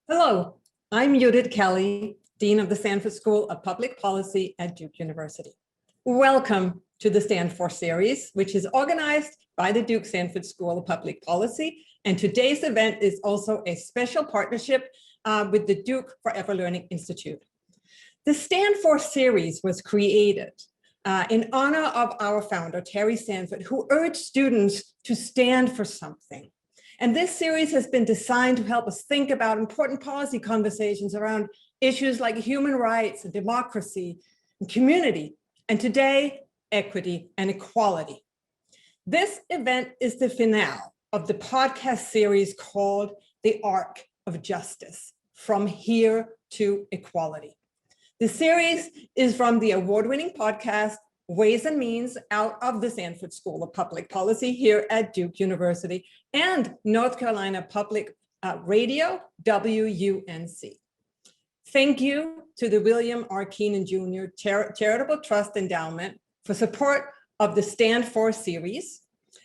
Hello, I'm Cali, Dean of the Sanford School of Public Policy at Duke University. Welcome to the Stand For series, which is organized by the Duke Sanford School of Public Policy. And today's event is also a special partnership with the Duke Forever Learning Institute. The Stand For series was created in honor of our founder, Terry Sanford, who urged students to stand for something. And this series has been designed to help us think about important policy conversations around issues like human rights and democracy and community, and today, equity and equality. This event is the finale of the podcast series called The Arc of Justice, From Here to Equality. The series is from the award-winning podcast Ways and Means out of the Sanford School of Public Policy here at Duke University and North Carolina Public Radio, WUNC. Thank you to the William R. Keenan Jr. Charitable Trust Endowment for support of the Stand For series,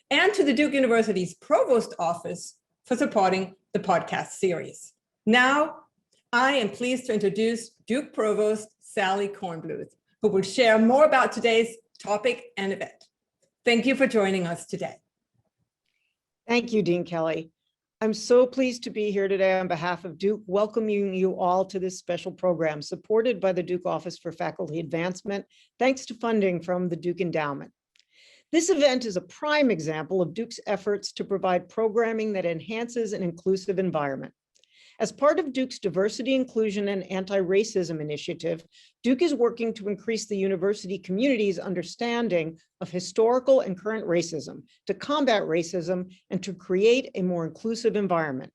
and to the Duke University's Provost Office for supporting the podcast series. Now, I am pleased to introduce Duke Provost Sally Kornbluth, who will share more about today's topic and event. Thank you for joining us today. Thank you, Dean Kelly. I'm so pleased to be here today on behalf of Duke, welcoming you all to this special program supported by the Duke Office for Faculty Advancement, thanks to funding from the Duke Endowment. This event is a prime example of Duke's efforts to provide programming that enhances an inclusive environment. As part of Duke's Diversity, Inclusion, and Anti-Racism initiative, Duke is working to increase the university community's understanding of historical and current racism, to combat racism, and to create a more inclusive environment.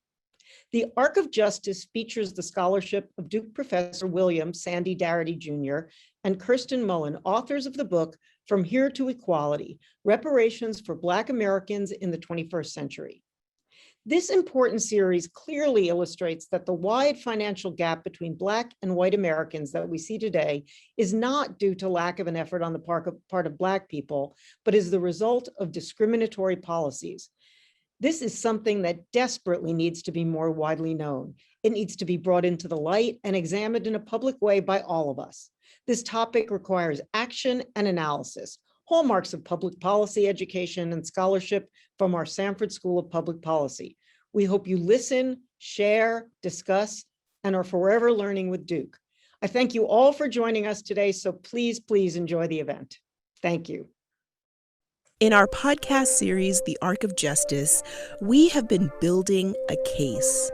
The Arc of Justice features the scholarship of Duke Professor William Sandy Darity Jr. and Kirsten Mullen, authors of the book From Here to Equality, Reparations for Black Americans in the 21st Century. This important series clearly illustrates that the wide financial gap between Black and white Americans that we see today is not due to lack of an effort on the part of Black people, but is the result of discriminatory policies. This is something that desperately needs to be more widely known. It needs to be brought into the light and examined in a public way by all of us. This topic requires action and analysis, hallmarks of public policy education and scholarship from our Sanford School of Public Policy. We hope you listen, share, discuss, and are forever learning with Duke. I thank you all for joining us today, so please, please enjoy the event. Thank you. In our podcast series, The Arc of Justice, we have been building a case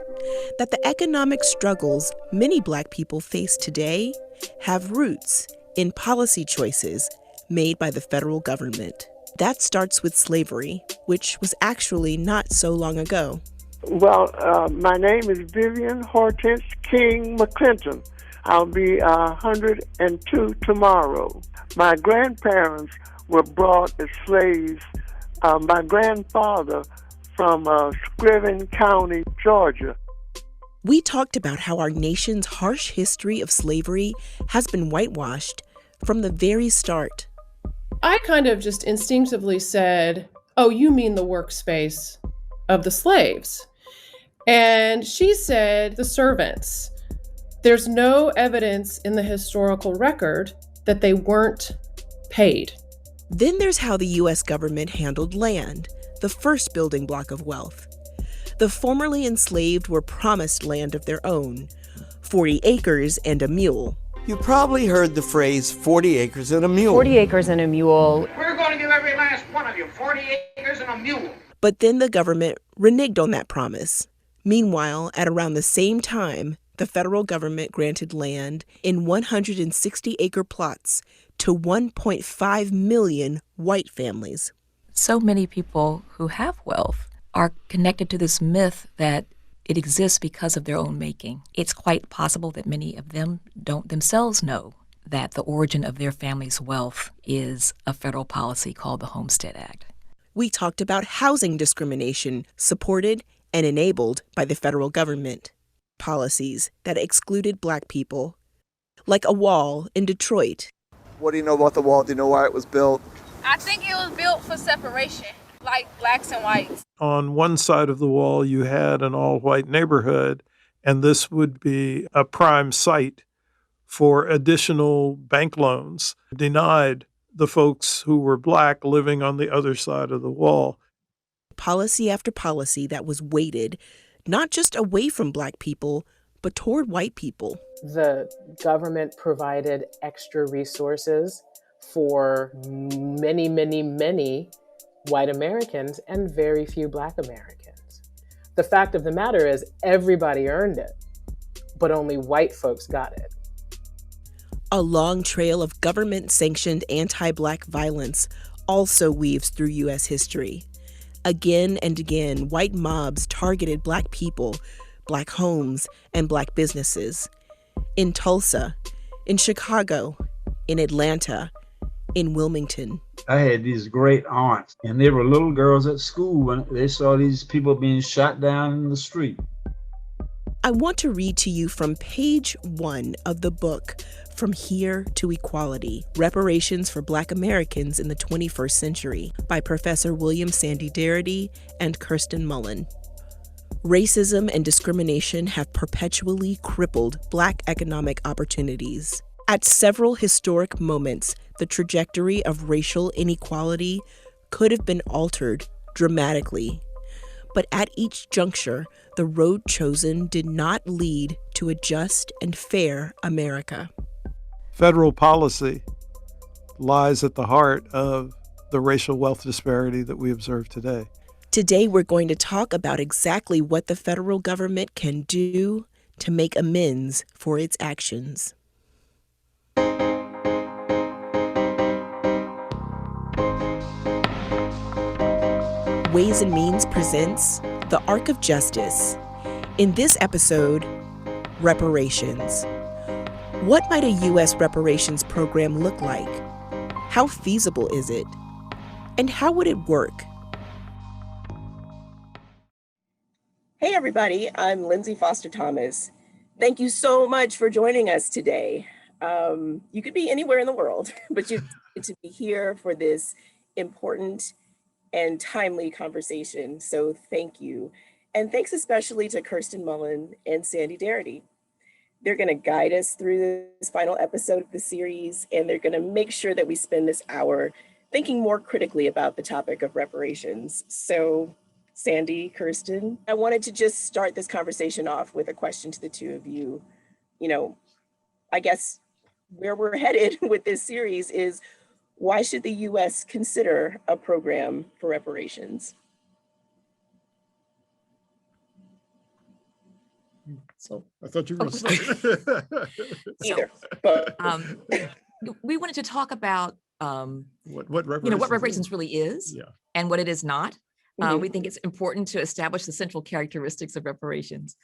that the economic struggles many Black people face today have roots in policy choices made by the federal government. That starts with slavery, which was actually not so long ago. Well, my name is Vivian Hortense King McClinton. I'll be 102 tomorrow. My grandparents were brought as slaves. My grandfather from Scriven County, Georgia. We talked about how our nation's harsh history of slavery has been whitewashed from the very start. I kind of just instinctively said, "Oh, you mean the workspace of the slaves?" And she said, "The servants. There's no evidence in the historical record that they weren't paid." Then there's how the U.S. government handled land, the first building block of wealth. The formerly enslaved were promised land of their own. 40 acres and a mule. You probably heard the phrase 40 acres and a mule. 40 acres and a mule. We're going to give every last one of you 40 acres and a mule. But then the government reneged on that promise. Meanwhile, at around the same time, the federal government granted land in 160-acre plots to 1.5 million white families. So many people who have wealth are connected to this myth that it exists because of their own making. It's quite possible that many of them don't themselves know that the origin of their family's wealth is a federal policy called the Homestead Act. We talked about housing discrimination supported and enabled by the federal government, policies that excluded Black people, like a wall in Detroit. What do you know about the wall? Do you know why it was built? I think it was built for separation, like blacks and whites. On one side of the wall, you had an all-white neighborhood, and this would be a prime site for additional bank loans denied the folks who were Black living on the other side of the wall. Policy after policy that was weighted not just away from Black people, but toward white people. The government provided extra resources for many, many, many white Americans and very few Black Americans. The fact of the matter is everybody earned it, but only white folks got it. A long trail of government-sanctioned anti-Black violence also weaves through U.S. history. Again and again, white mobs targeted Black people, Black homes, and Black businesses. In Tulsa, in Chicago, in Atlanta, in Wilmington. I had these great aunts, and they were little girls at school when they saw these people being shot down in the street. I want to read to you from page 1 of the book, From Here to Equality, Reparations for Black Americans in the 21st Century, by Professor William Sandy Darity and Kirsten Mullen. Racism and discrimination have perpetually crippled Black economic opportunities. At several historic moments, the trajectory of racial inequality could have been altered dramatically. But at each juncture, the road chosen did not lead to a just and fair America. Federal policy lies at the heart of the racial wealth disparity that we observe today. Today, we're going to talk about exactly what the federal government can do to make amends for its actions. Ways and Means presents The Arc of Justice. In this episode, reparations. What might a U.S. reparations program look like? How feasible is it? And how would it work? Hey everybody, I'm Lindsay Foster Thomas. Thank you so much for joining us today. You could be anywhere in the world, but you get to be here for this important and timely conversation. So thank you. And thanks especially to Kirsten Mullen and Sandy Darity. They're going to guide us through this final episode of the series, and they're going to make sure that we spend this hour thinking more critically about the topic of reparations. So Sandy, Kirsten, I wanted to just start this conversation off with a question to the two of you. You know, I guess where we're headed with this series is, why should the U.S. consider a program for reparations? So I thought you were going to say either. But we wanted to talk about what reparations really is, yeah, and what it is not. Mhm. We think it's important to establish the central characteristics of reparations.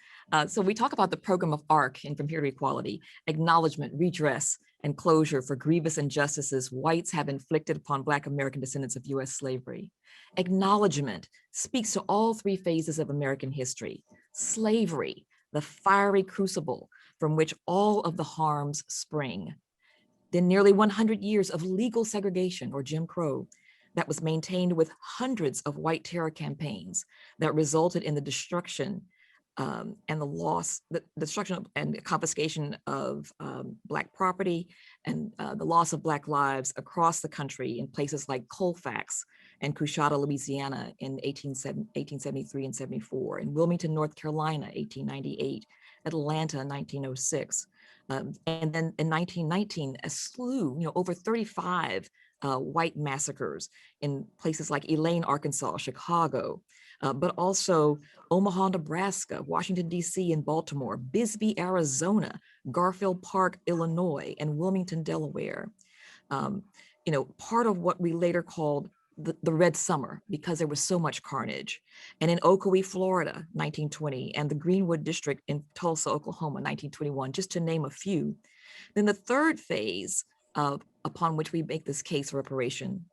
So we talk about the program of ARC and From Here to Equality: acknowledgement, redress, and closure for grievous injustices whites have inflicted upon Black American descendants of U.S. slavery. Acknowledgement speaks to all three phases of American history: slavery, the fiery crucible from which all of the harms spring; then nearly 100 years of legal segregation, or Jim Crow, that was maintained with hundreds of white terror campaigns that resulted in the destruction and the destruction and confiscation of Black property and the loss of Black lives across the country in places like Colfax and Coushatta, Louisiana in 1873 and 74, in Wilmington, North Carolina, 1898, Atlanta in 1906. And then in 1919, a slew, over 35 white massacres in places like Elaine, Arkansas, Chicago, but also Omaha, Nebraska, Washington, D.C., and Baltimore, Bisbee, Arizona, Garfield Park, Illinois, and Wilmington, Delaware. Part of what we later called the Red Summer, because there was so much carnage. And in Ocoee, Florida, 1920, and the Greenwood District in Tulsa, Oklahoma, 1921, just to name a few. Then the third phase upon which we make this case for reparation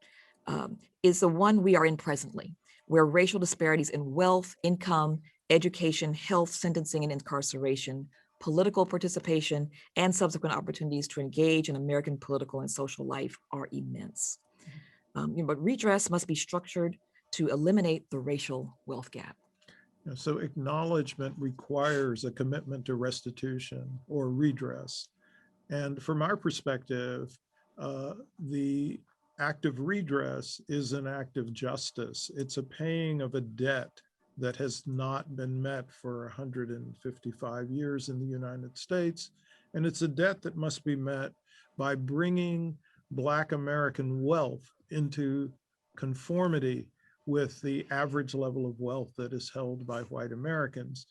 is the one we are in presently, where racial disparities in wealth, income, education, health, sentencing, and incarceration, political participation, and subsequent opportunities to engage in American political and social life are immense. But redress must be structured to eliminate the racial wealth gap. So acknowledgement requires a commitment to restitution or redress. And from our perspective, the act of redress is an act of justice. It's a paying of a debt that has not been met for 155 years in the United States. And it's a debt that must be met by bringing Black American wealth into conformity with the average level of wealth that is held by white Americans.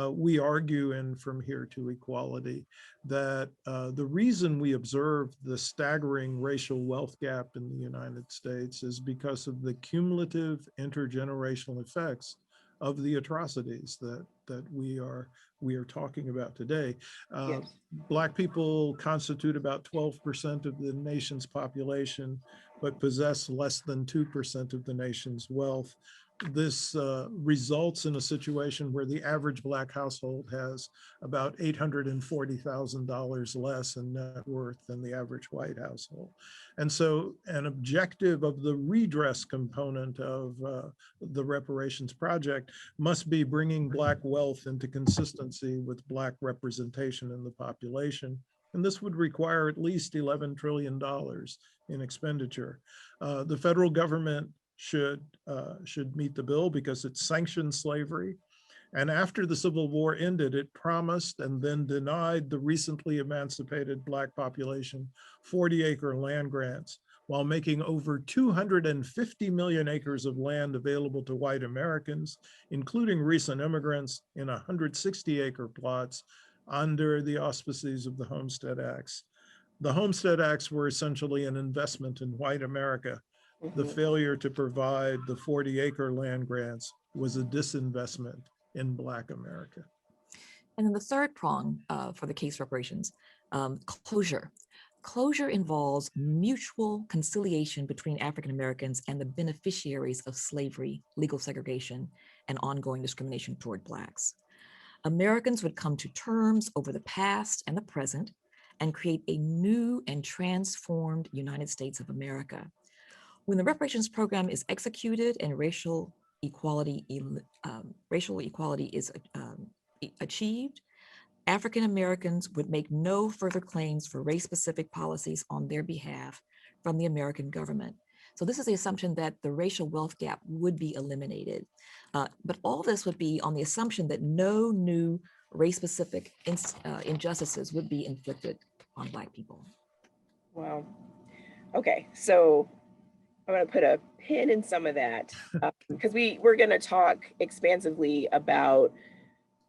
We argue in From Here to Equality that the reason we observe the staggering racial wealth gap in the United States is because of the cumulative intergenerational effects of the atrocities that we are talking about today. Yes. Black people constitute about 12% of the nation's population, but possess less than 2% of the nation's wealth. This results in a situation where the average Black household has about $840,000 less in net worth than the average white household. And so an objective of the redress component of the reparations project must be bringing Black wealth into consistency with Black representation in the population. And this would require at least $11 trillion in expenditure. The federal government should meet the bill because it sanctions slavery. And after the Civil War ended, it promised and then denied the recently emancipated Black population 40-acre land grants, while making over 250 million acres of land available to white Americans, including recent immigrants, in 160-acre plots under the auspices of the Homestead Acts. The Homestead Acts were essentially an investment in white America. The failure to provide the 40-acre land grants was a disinvestment in Black America. And then the third prong for the case reparations, closure. Closure involves mutual conciliation between African Americans and the beneficiaries of slavery, legal segregation, and ongoing discrimination toward Blacks. Americans would come to terms over the past and the present and create a new and transformed United States of America. When the reparations program is executed and racial equality is achieved, African Americans would make no further claims for race-specific policies on their behalf from the American government. So this is the assumption that the racial wealth gap would be eliminated. But all this would be on the assumption that no new race-specific injustices would be inflicted on Black people. Wow. Okay, so I'm going to put a pin in some of that because we're going to talk expansively about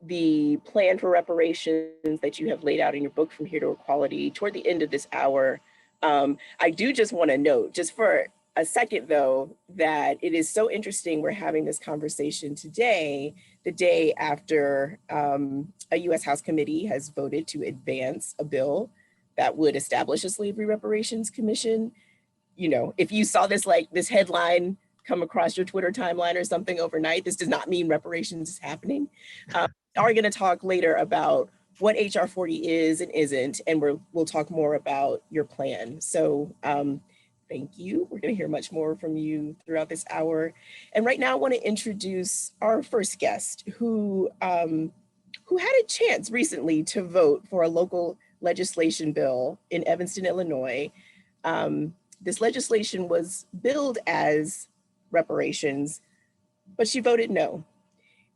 the plan for reparations that you have laid out in your book, From Here to Equality, toward the end of this hour. I do just want to note, just for a second though, that it is so interesting we're having this conversation today, the day after a U.S. House committee has voted to advance a bill that would establish a Slavery Reparations Commission. You know, if you saw this, like this headline come across your Twitter timeline or something overnight, this does not mean reparations is happening. Are going to talk later about what HR 40 is and isn't, and we'll talk more about your plan. So thank you. We're going to hear much more from you throughout this hour. And right now I want to introduce our first guest who had a chance recently to vote for a local legislation bill in Evanston, Illinois. This legislation was billed as reparations, but she voted no.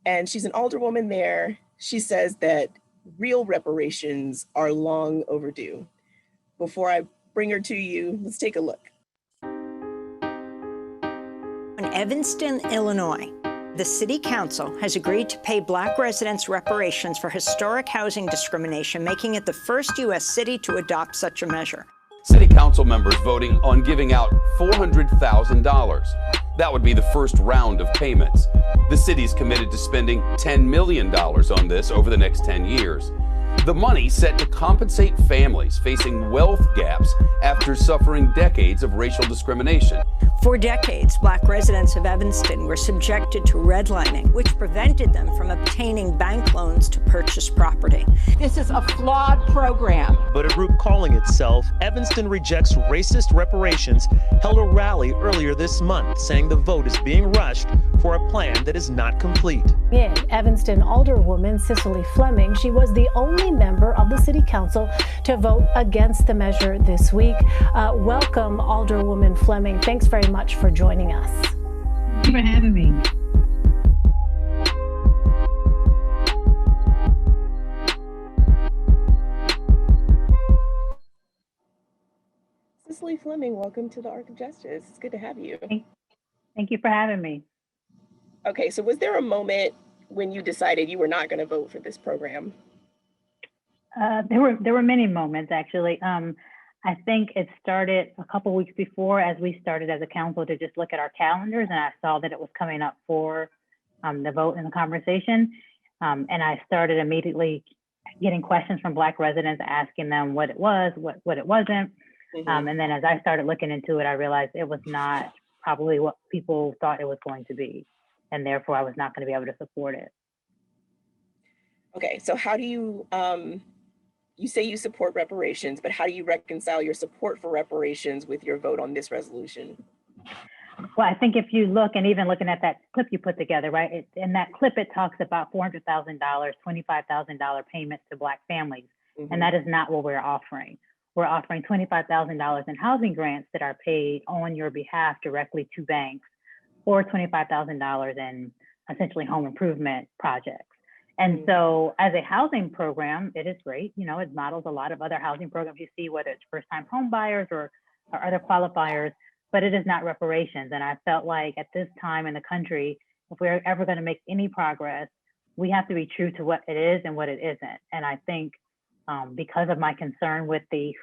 And she's an alderwoman there. She says that real reparations are long overdue. Before I bring her to you, let's take a look. In Evanston, Illinois, the City Council has agreed to pay Black residents reparations for historic housing discrimination, making it the first U.S. city to adopt such a measure. City Council members voting on giving out $400,000. That would be the first round of payments. The city's committed to spending $10 million on this over the next 10 years. The money set to compensate families facing wealth gaps after suffering decades of racial discrimination. For decades, Black residents of Evanston were subjected to redlining, which prevented them from obtaining bank loans to purchase property. This is a flawed program. But a group calling itself Evanston Rejects Racist Reparations held a rally earlier this month, saying the vote is being rushed for a plan that is not complete. In Evanston Alderwoman Cicely Fleming, she was the only member of the City Council to vote against the measure this week. Welcome, Alderwoman Fleming. Thanks very much for joining us. Thank you for having me. Cicely Fleming, welcome to the Arc of Justice. It's good to have you. Thank you for having me. Okay, so was there a moment when you decided you were not going to vote for this program? There were many moments, actually. I think it started a couple weeks before, as we started as a council to just look at our calendars, and I saw that it was coming up for the vote and the conversation. And I started immediately getting questions from Black residents, asking them what it was, what it wasn't. And then as I started looking into it, I realized it was not probably what people thought it was going to be. And therefore, I was not going to be able to support it. Okay, so how do you, you say you support reparations, but how do you reconcile your support for reparations with your vote on this resolution? Well, I think if you look, and even looking at that clip you put together, right? In that clip, it talks about $400,000, $25,000 payments to Black families. And that is not what we're offering. We're offering $25,000 in housing grants that are paid on your behalf directly to banks, or $25,000 in essentially home improvement projects. And so as a housing program, it is great. You know, it models a lot of other housing programs you see, whether it's first-time home buyers or other qualifiers, but it is not reparations. And I felt like at this time in the country, if we're ever going to make any progress, we have to be true to what it is and what it isn't. And I think because of my concern with the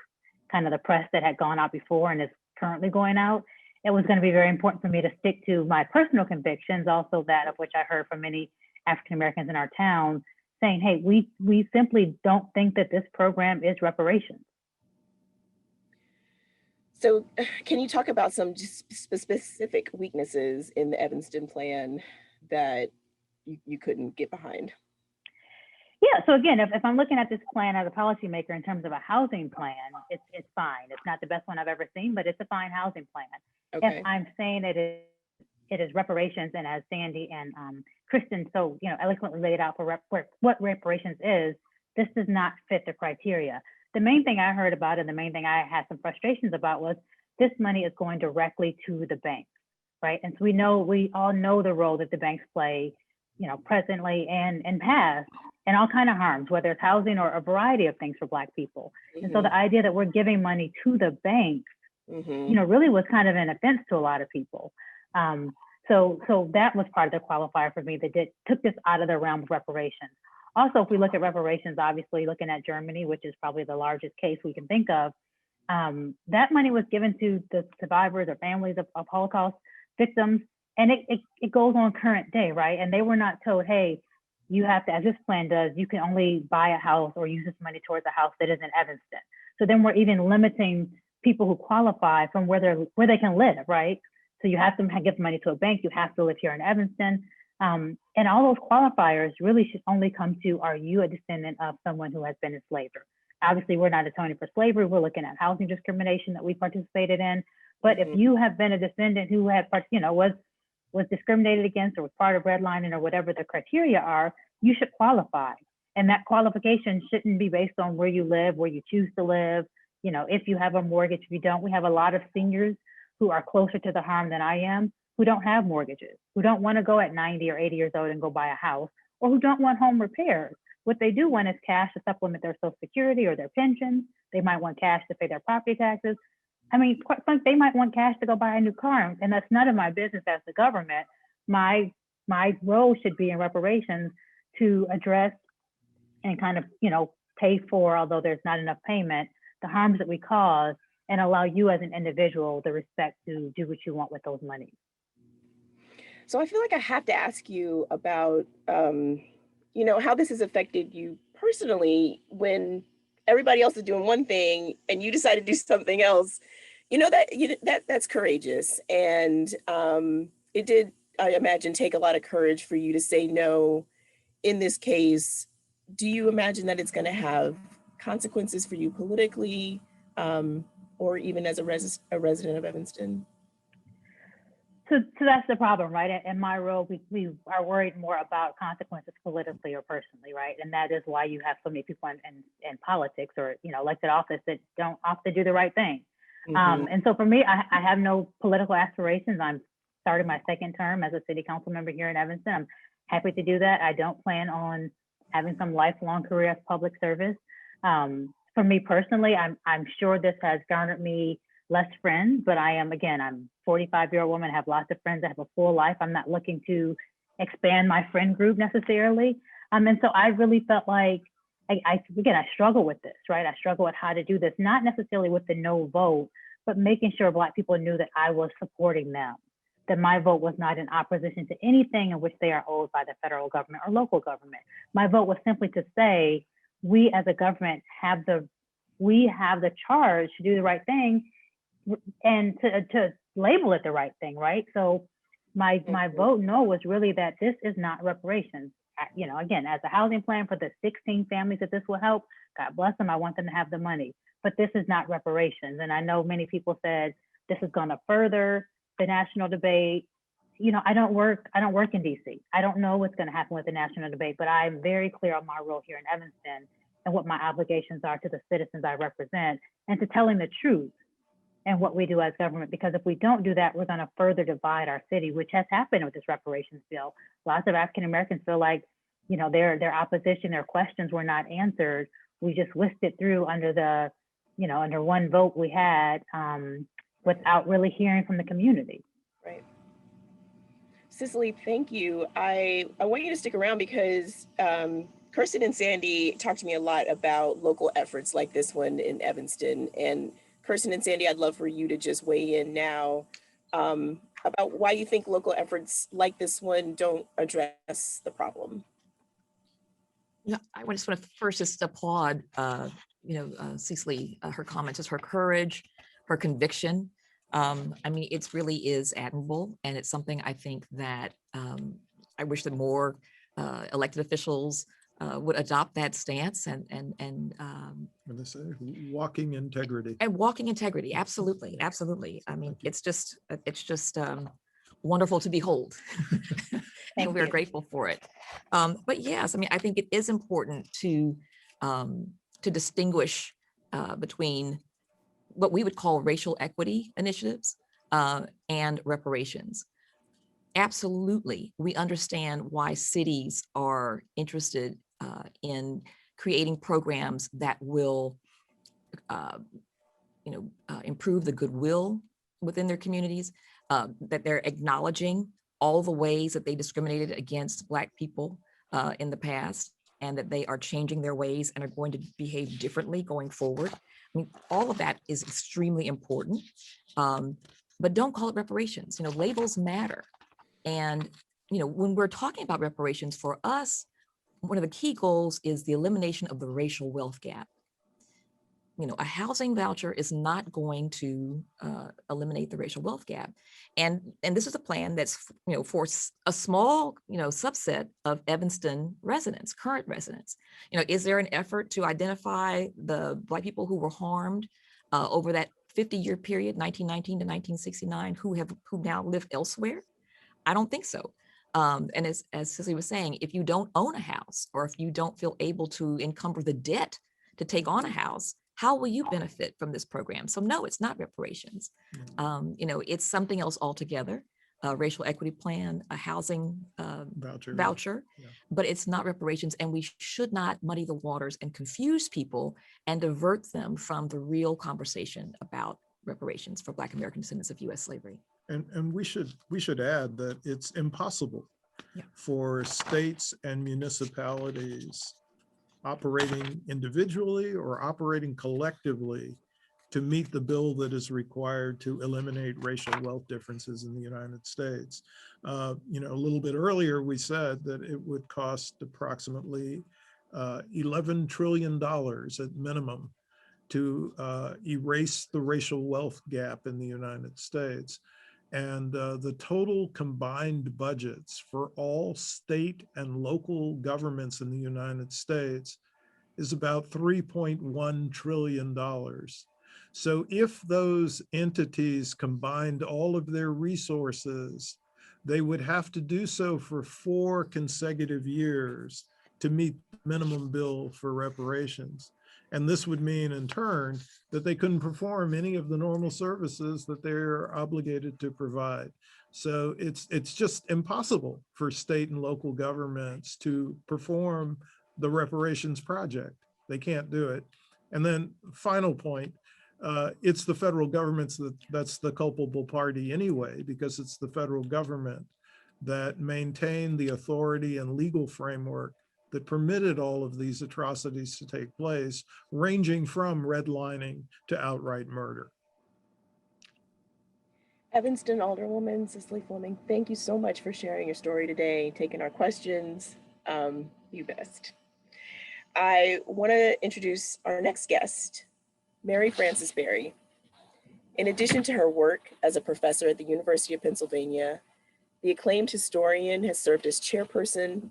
kind of the press that had gone out before and is currently going out, it was going to be very important for me to stick to my personal convictions, also that of which I heard from many African Americans in our town saying, hey, we simply don't think that this program is reparations. So can you talk about some specific weaknesses in the Evanston plan that you couldn't get behind? Yeah, so again, if I'm looking at this plan as a policymaker in terms of a housing plan, it's fine. It's not the best one I've ever seen, but it's a fine housing plan. Okay. If I'm saying it is reparations, and as Sandy and Kirsten so eloquently laid out for what reparations is, this does not fit the criteria. The main thing I heard about and the main thing I had some frustrations about was this money is going directly to the banks, right? And so we all know the role that the banks play, presently and past, and all kind of harms, whether it's housing or a variety of things for Black people. And so the idea that we're giving money to the banks, really was kind of an offense to a lot of people. So that was part of the qualifier for me that took this out of the realm of reparations. Also, if we look at reparations, obviously looking at Germany, which is probably the largest case we can think of, that money was given to the survivors or families of Holocaust victims, and it goes on current day, right? And they were not told, hey, you have to, as this plan does, you can only buy a house or use this money towards a house that is in Evanston. So then we're even limiting people who qualify from where they can live, right? So you have to give money to a bank, you have to live here in Evanston. And all those qualifiers really should only come to, are you a descendant of someone who has been enslaved? Obviously, we're not atoning for slavery, we're looking at housing discrimination that we participated in. But if you have been a descendant who had, was discriminated against or was part of redlining or whatever the criteria are, you should qualify. And that qualification shouldn't be based on where you live, where you choose to live, if you have a mortgage, if you don't. We have a lot of seniors who are closer to the harm than I am, who don't have mortgages, who don't want to go at 90 or 80 years old and go buy a house, or who don't want home repairs. What they do want is cash to supplement their Social Security or their pensions. They might want cash to pay their property taxes. I mean, quite frankly, they might want cash to go buy a new car, and that's none of my business as the government. My role should be in reparations to address and kind of, pay for, although there's not enough payment, the harms that we cause, and allow you as an individual the respect to do what you want with those monies. So I feel like I have to ask you about, how this has affected you personally when everybody else is doing one thing and you decide to do something else. That's courageous, and it did, I imagine, take a lot of courage for you to say no. In this case, do you imagine that it's going to have consequences for you politically, or even as a resident of Evanston? So that's the problem, right? In my role, we are worried more about consequences politically or personally, right? And that is why you have so many people in politics or elected office that don't often do the right thing. Mm-hmm. And so for me, I have no political aspirations. I'm starting my second term as a city council member here in Evanston. I'm happy to do that. I don't plan on having some lifelong career of public service. For me personally, I'm sure this has garnered me less friends, but I'm 45-year-old woman, have lots of friends, I have a full life. I'm not looking to expand my friend group necessarily. And so I really felt like, I struggle with this, right? I struggle with how to do this, not necessarily with the no vote, but making sure Black people knew that I was supporting them, that my vote was not in opposition to anything in which they are owed by the federal government or local government. My vote was simply to say, we as a government have the charge to do the right thing and to label it the right thing, right? So my vote no was really that this is not reparations. Again, as a housing plan for the 16 families that this will help, God bless them, I want them to have the money, but this is not reparations. And I know many people said this is going to further the national debate. I don't work in DC. I don't know what's going to happen with the national debate, but I'm very clear on my role here in Evanston and what my obligations are to the citizens I represent and to telling the truth and what we do as government. Because if we don't do that, we're going to further divide our city, which has happened with this reparations bill. Lots of African Americans feel like, their opposition, their questions were not answered. We just whisked it through under under one vote we had without really hearing from the community. Right. Cicely, thank you. I want you to stick around because Kirsten and Sandy talked to me a lot about local efforts like this one in Evanston. And Kirsten and Sandy, I'd love for you to just weigh in now about why you think local efforts like this one don't address the problem. I just want to first just applaud, Cicely, her comments, just her courage, her conviction. It really is admirable, and it's something I think that I wish that more elected officials would adopt that stance and What they say, walking integrity. And walking integrity, absolutely. It's just wonderful to behold. And we're grateful for it. But yes, I think it is important to distinguish between what we would call racial equity initiatives and reparations. Absolutely, we understand why cities are interested in creating programs that will improve the goodwill within their communities, that they're acknowledging all the ways that they discriminated against Black people in the past, and that they are changing their ways and are going to behave differently going forward. All of that is extremely important, but don't call it reparations. Labels matter. And, when we're talking about reparations, for us, one of the key goals is the elimination of the racial wealth gap. A housing voucher is not going to eliminate the racial wealth gap. And this is a plan that's, for a small, subset of Evanston residents, current residents. Is there an effort to identify the Black people who were harmed over that 50-year period, 1919 to 1969, who now live elsewhere? I don't think so. And as Cicely was saying, if you don't own a house, or if you don't feel able to encumber the debt to take on a house, how will you benefit from this program? So no, it's not reparations. It's something else altogether. a racial equity plan, a housing voucher, Yeah. but it's not reparations. And we should not muddy the waters and confuse people and divert them from the real conversation about reparations for Black American descendants of U.S. slavery. And we should add that it's impossible for states and municipalities operating individually or operating collectively to meet the bill that is required to eliminate racial wealth differences in the United States. A little bit earlier, we said that it would cost approximately $11 trillion at minimum to erase the racial wealth gap in the United States. And the total combined budgets for all state and local governments in the United States is about $3.1 trillion. So if those entities combined all of their resources, they would have to do so for 4 consecutive years to meet the minimum bill for reparations. And this would mean in turn that they couldn't perform any of the normal services that they're obligated to provide. So it's just impossible for state and local governments to perform the reparations project. They can't do it. And then final point, it's the federal government that's the culpable party anyway, because it's the federal government that maintained the authority and legal framework that permitted all of these atrocities to take place, ranging from redlining to outright murder. Evanston Alderwoman Cicely Fleming, thank you so much for sharing your story today, taking our questions. You best. I want to introduce our next guest, Mary Frances Berry. In addition to her work as a professor at the University of Pennsylvania, the acclaimed historian has served as chairperson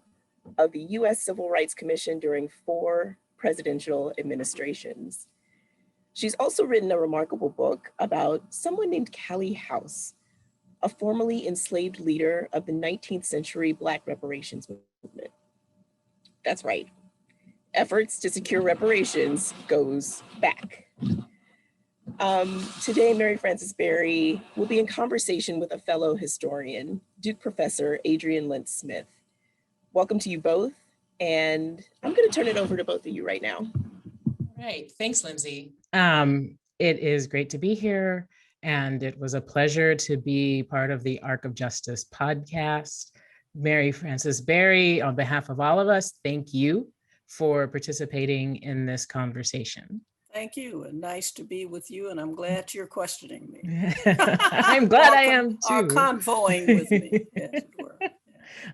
of the U.S. Civil Rights Commission during 4 presidential administrations. She's also written a remarkable book about someone named Cali House, a formerly enslaved leader of the 19th century Black reparations movement. That's right. Efforts to secure reparations goes back. Today, Mary Frances Berry will be in conversation with a fellow historian, Duke professor Adrienne Lentz Smith. Welcome to you both, and I'm going to turn it over to both of you right now. All right, thanks, Lindsay. It is great to be here, and it was a pleasure to be part of the Arc of Justice podcast. Mary Frances Berry, on behalf of all of us, thank you for participating in this conversation. Thank you, and nice to be with you, and I'm glad you're questioning me. I'm glad I am too. Or convoying with me, as it were.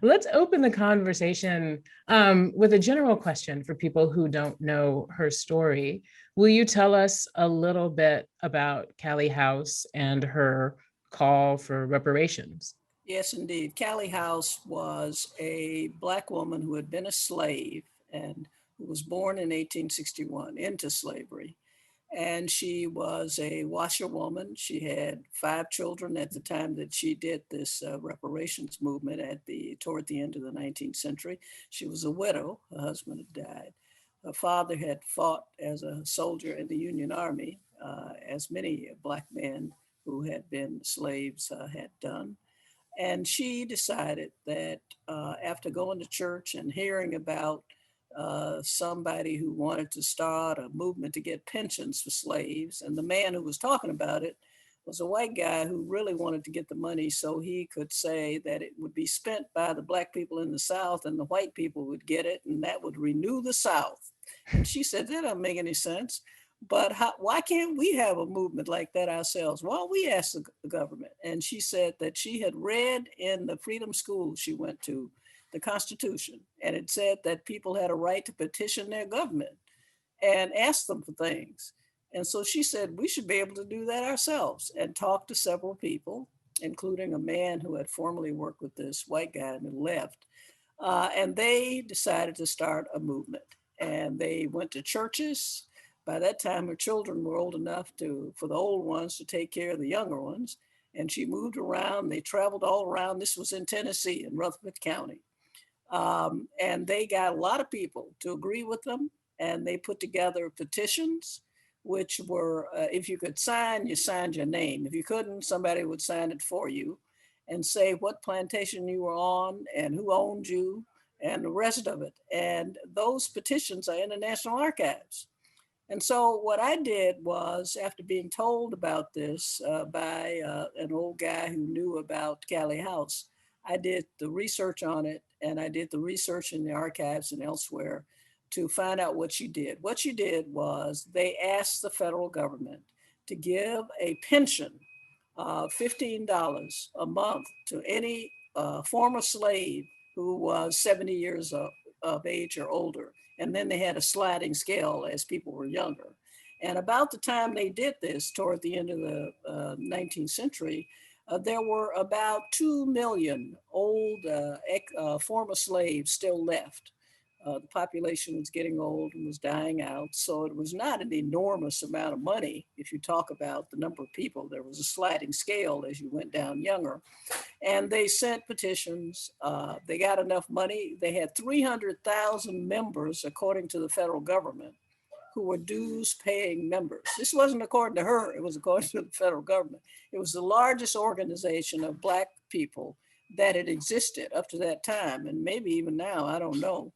Let's open the conversation with a general question for people who don't know her story. Will you tell us a little bit about Cali House and her call for reparations? Yes, indeed. Cali House was a Black woman who had been a slave and who was born in 1861 into slavery. And she was a washerwoman. She had 5 children at the time that she did this reparations movement toward the end of the 19th century. She was a widow. Her husband had died. Her father had fought as a soldier in the Union Army, as many Black men who had been slaves had done. And she decided that after going to church and hearing about somebody who wanted to start a movement to get pensions for slaves, and the man who was talking about it was a white guy who really wanted to get the money so he could say that it would be spent by the Black people in the South and the white people would get it, and that would renew the South. And she said, that doesn't make any sense. But why can't we have a movement like that ourselves? Well, we asked the government. And she said that she had read in the freedom school she went to the Constitution, and it said that people had a right to petition their government and ask them for things. And so she said, we should be able to do that ourselves, and talk to several people, including a man who had formerly worked with this white guy and who left. And they decided to start a movement, and they went to churches. By that time, her children were old enough for the old ones to take care of the younger ones. And she moved around. They traveled all around. This was in Tennessee, in Rutherford County. And they got a lot of people to agree with them. And they put together petitions, which were, if you could sign, you signed your name. If you couldn't, somebody would sign it for you. and say what plantation you were on and who owned you and the rest of it. And those petitions are in the National Archives. And so what I did was, after being told about this by an old guy who knew about Cali House, I did the research on it, and I did the research in the archives and elsewhere to find out what she did. What she did was they asked the federal government to give a pension of $15 a month to any former slave who was 70 years of age or older. And then they had a sliding scale as people were younger. And about the time they did this, toward the end of the 19th century, there were about 2 million old former slaves still left. The population was getting old and was dying out. So it was not an enormous amount of money. If you talk about the number of people, there was a sliding scale as you went down younger. And they sent petitions. They got enough money. They had 300,000 members, according to the federal government, who were dues paying members. This wasn't according to her, it was according to the federal government. It was the largest organization of Black people that had existed up to that time, and maybe even now, I don't know.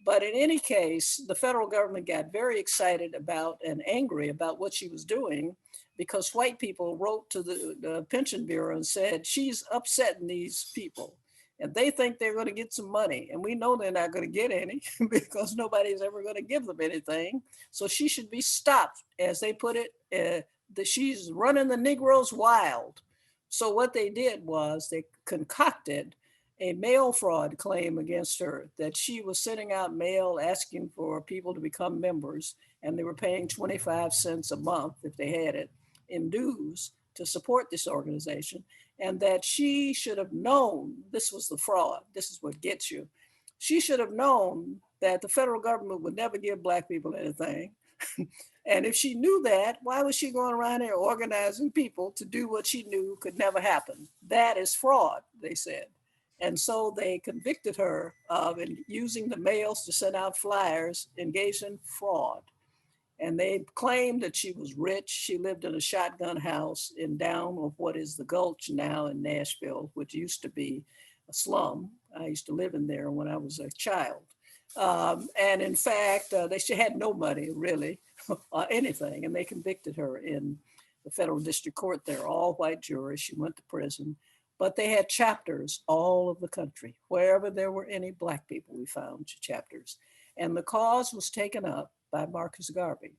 But in any case, the federal government got very excited about and angry about what she was doing, because white people wrote to the Pension Bureau and said, she's upsetting these people and they think they're going to get some money. And we know they're not going to get any because nobody's ever going to give them anything. So she should be stopped, as they put it, that she's running the Negroes wild. So what they did was they concocted a mail fraud claim against her, that she was sending out mail asking for people to become members, and they were paying 25 cents a month if they had it in dues to support this organization, and that she should have known this was the fraud. This is what gets you. She should have known that the federal government would never give Black people anything. And if she knew that, why was she going around there organizing people to do what she knew could never happen? That is fraud, they said. And so they convicted her of using the mails to send out flyers, engaged in fraud. And they claimed that she was rich. She lived in a shotgun house in down of what is the Gulch now in Nashville, which used to be a slum. I used to live in there when I was a child. And in fact, she had no money really, or anything. And they convicted her in the federal district court there, all white jury. She went to prison. But they had chapters all over the country. Wherever there were any Black people, we found chapters. And the cause was taken up by Marcus Garvey.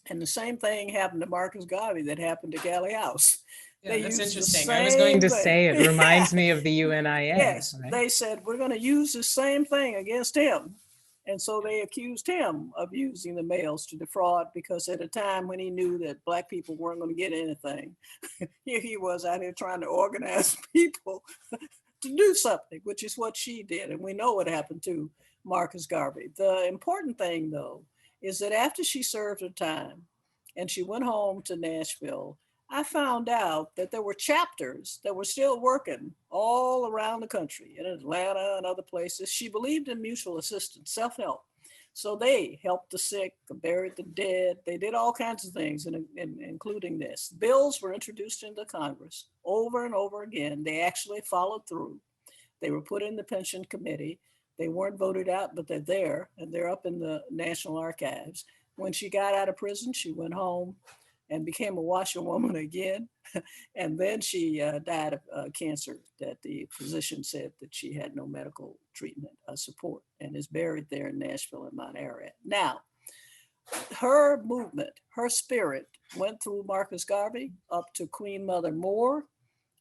And the same thing happened to Marcus Garvey that happened to Cali House. Yeah, that's interesting. I was going to say, it reminds me of the UNIA. Yes, right? They said, we're going to use the same thing against him. And so they accused him of using the mails to defraud, because at a time when he knew that Black people weren't going to get anything, here he was out here trying to organize people to do something, which is what she did. And we know what happened to Marcus Garvey. The important thing, though, is that after she served her time and she went home to Nashville, I found out that there were chapters that were still working all around the country, in Atlanta and other places. She believed in mutual assistance, self-help. So they helped the sick, buried the dead. They did all kinds of things, including this. Bills were introduced into Congress over and over again. They actually followed through. They were put in the pension committee. They weren't voted out, but they're there, and they're up in the National Archives. When she got out of prison, she went home and became a washerwoman again. And then she died of cancer that the physician said that she had no medical treatment support, and is buried there in Nashville in Mount Ararat. Now, her movement, her spirit went through Marcus Garvey up to Queen Mother Moore,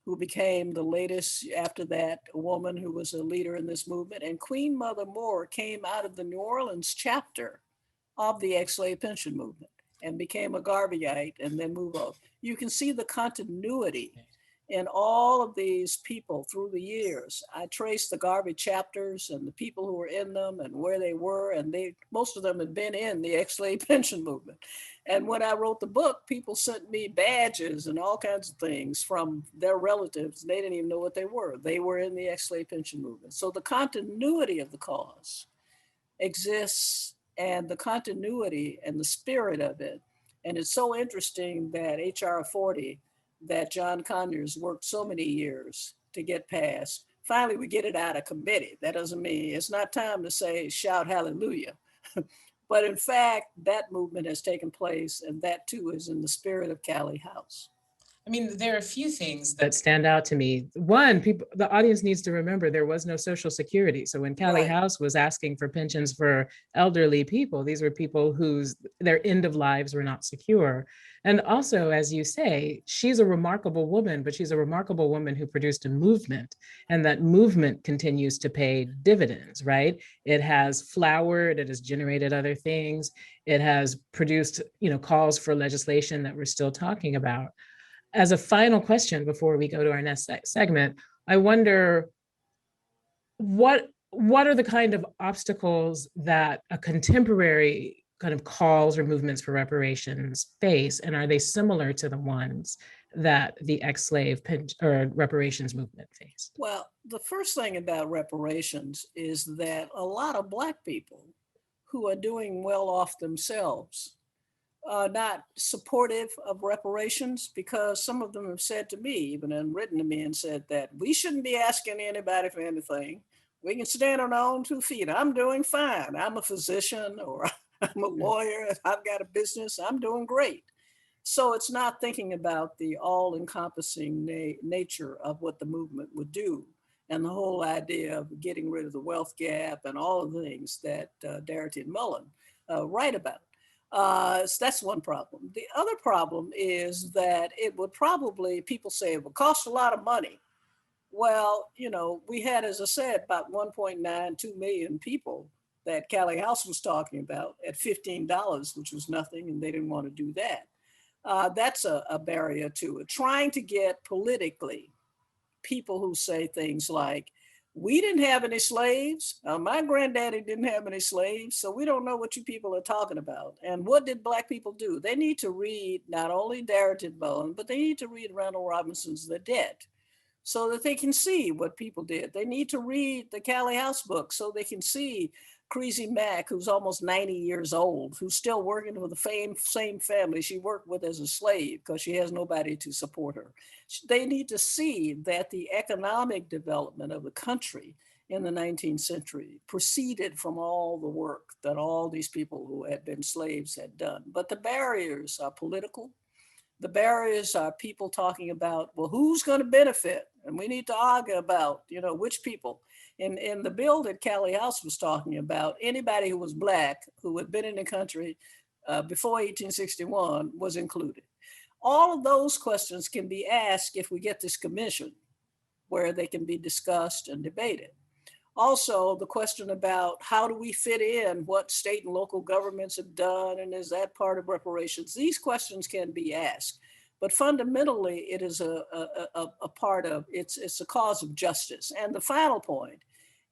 who became the latest, after that, a woman who was a leader in this movement. And Queen Mother Moore came out of the New Orleans chapter of the ex-slave pension movement and became a Garveyite, and then moved off. You can see the continuity in all of these people through the years. I traced the Garvey chapters and the people who were in them and where they were, and most of them had been in the ex-slave pension movement. And when I wrote the book, people sent me badges and all kinds of things from their relatives. They didn't even know what they were. They were in the ex-slave pension movement. So the continuity of the cause exists, and the continuity and the spirit of it. And it's so interesting that HR 40, that John Conyers worked so many years to get passed. Finally, we get it out of committee. That doesn't mean it's not time to say, shout hallelujah. But in fact, that movement has taken place, and that too is in the spirit of Cali House. I mean, there are a few things that stand out to me. One, the audience needs to remember there was no Social Security. So when Cali House was asking for pensions for elderly people, these were people their end of lives were not secure. And also, as you say, she's a remarkable woman, but she's a remarkable woman who produced a movement, and that movement continues to pay dividends, right? It has flowered, it has generated other things. It has produced, calls for legislation that we're still talking about. As a final question before we go to our next segment, I wonder what are the kind of obstacles that a contemporary kind of calls or movements for reparations face, and are they similar to the ones that the ex-slave or reparations movement faced? Well, the first thing about reparations is that a lot of Black people who are doing well off themselves are not supportive of reparations, because some of them have said to me, even and written to me, and said that we shouldn't be asking anybody for anything. We can stand on our own 2 feet. I'm doing fine. I'm a physician, or I'm a lawyer. I've got a business. I'm doing great. So it's not thinking about the all-encompassing nature of what the movement would do, and the whole idea of getting rid of the wealth gap and all of the things that Darity and Mullen write about. So that's one problem. The other problem is that it would probably, people say it would cost a lot of money. Well, we had, as I said, about 1.92 million people that Cali House was talking about at $15, which was nothing, and they didn't want to do that. That's a barrier to it. Trying to get politically people who say things like, we didn't have any slaves. My granddaddy didn't have any slaves, so we don't know what you people are talking about. And what did Black people do? They need to read not only Darity and Mullen, but they need to read Randall Robinson's The Dead, so that they can see what people did. They need to read the Cali House book so they can see Creasy Mack, who's almost 90 years old, who's still working with the same family she worked with as a slave because she has nobody to support her. They need to see that the economic development of the country in the 19th century proceeded from all the work that all these people who had been slaves had done. But the barriers are political. The barriers are people talking about, well, who's going to benefit? And we need to argue about, which people. In the bill that Cali House was talking about, anybody who was Black, who had been in the country before 1861 was included. All of those questions can be asked if we get this commission where they can be discussed and debated. Also, the question about how do we fit in what state and local governments have done, and is that part of reparations? These questions can be asked, but fundamentally it is a part of, it's a cause of justice. And the final point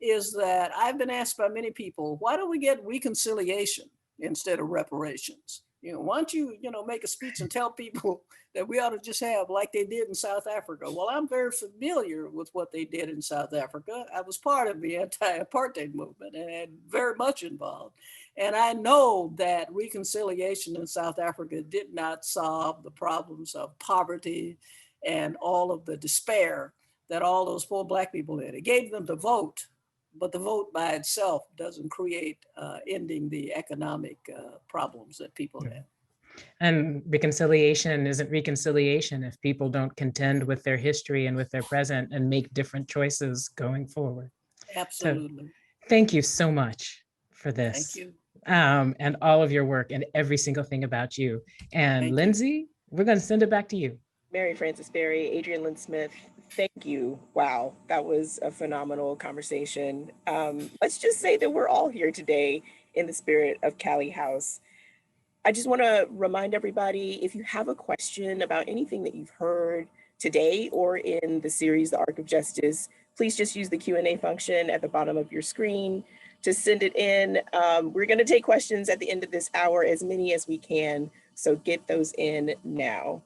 is that I've been asked by many people, why don't we get reconciliation instead of reparations? Why don't you, make a speech and tell people that we ought to just have like they did in South Africa? Well, I'm very familiar with what they did in South Africa. I was part of the anti-apartheid movement and very much involved. And I know that reconciliation in South Africa did not solve the problems of poverty and all of the despair that all those poor Black people had. It gave them the vote, but the vote by itself doesn't create ending the economic problems that people have. And reconciliation isn't reconciliation if people don't contend with their history and with their present and make different choices going forward. Absolutely. So, thank you so much for this. Thank you. And all of your work and every single thing about you. And Thank Lindsay, we're going to send it back to you. Mary Frances Berry, Adrienne Lynn Smith, thank you. Wow, that was a phenomenal conversation. Let's just say that we're all here today in the spirit of Cali House. I just want to remind everybody, if you have a question about anything that you've heard today or in the series, The Arc of Justice, please just use the Q&A function at the bottom of your screen to send it in. We're going to take questions at the end of this hour, as many as we can, so get those in now.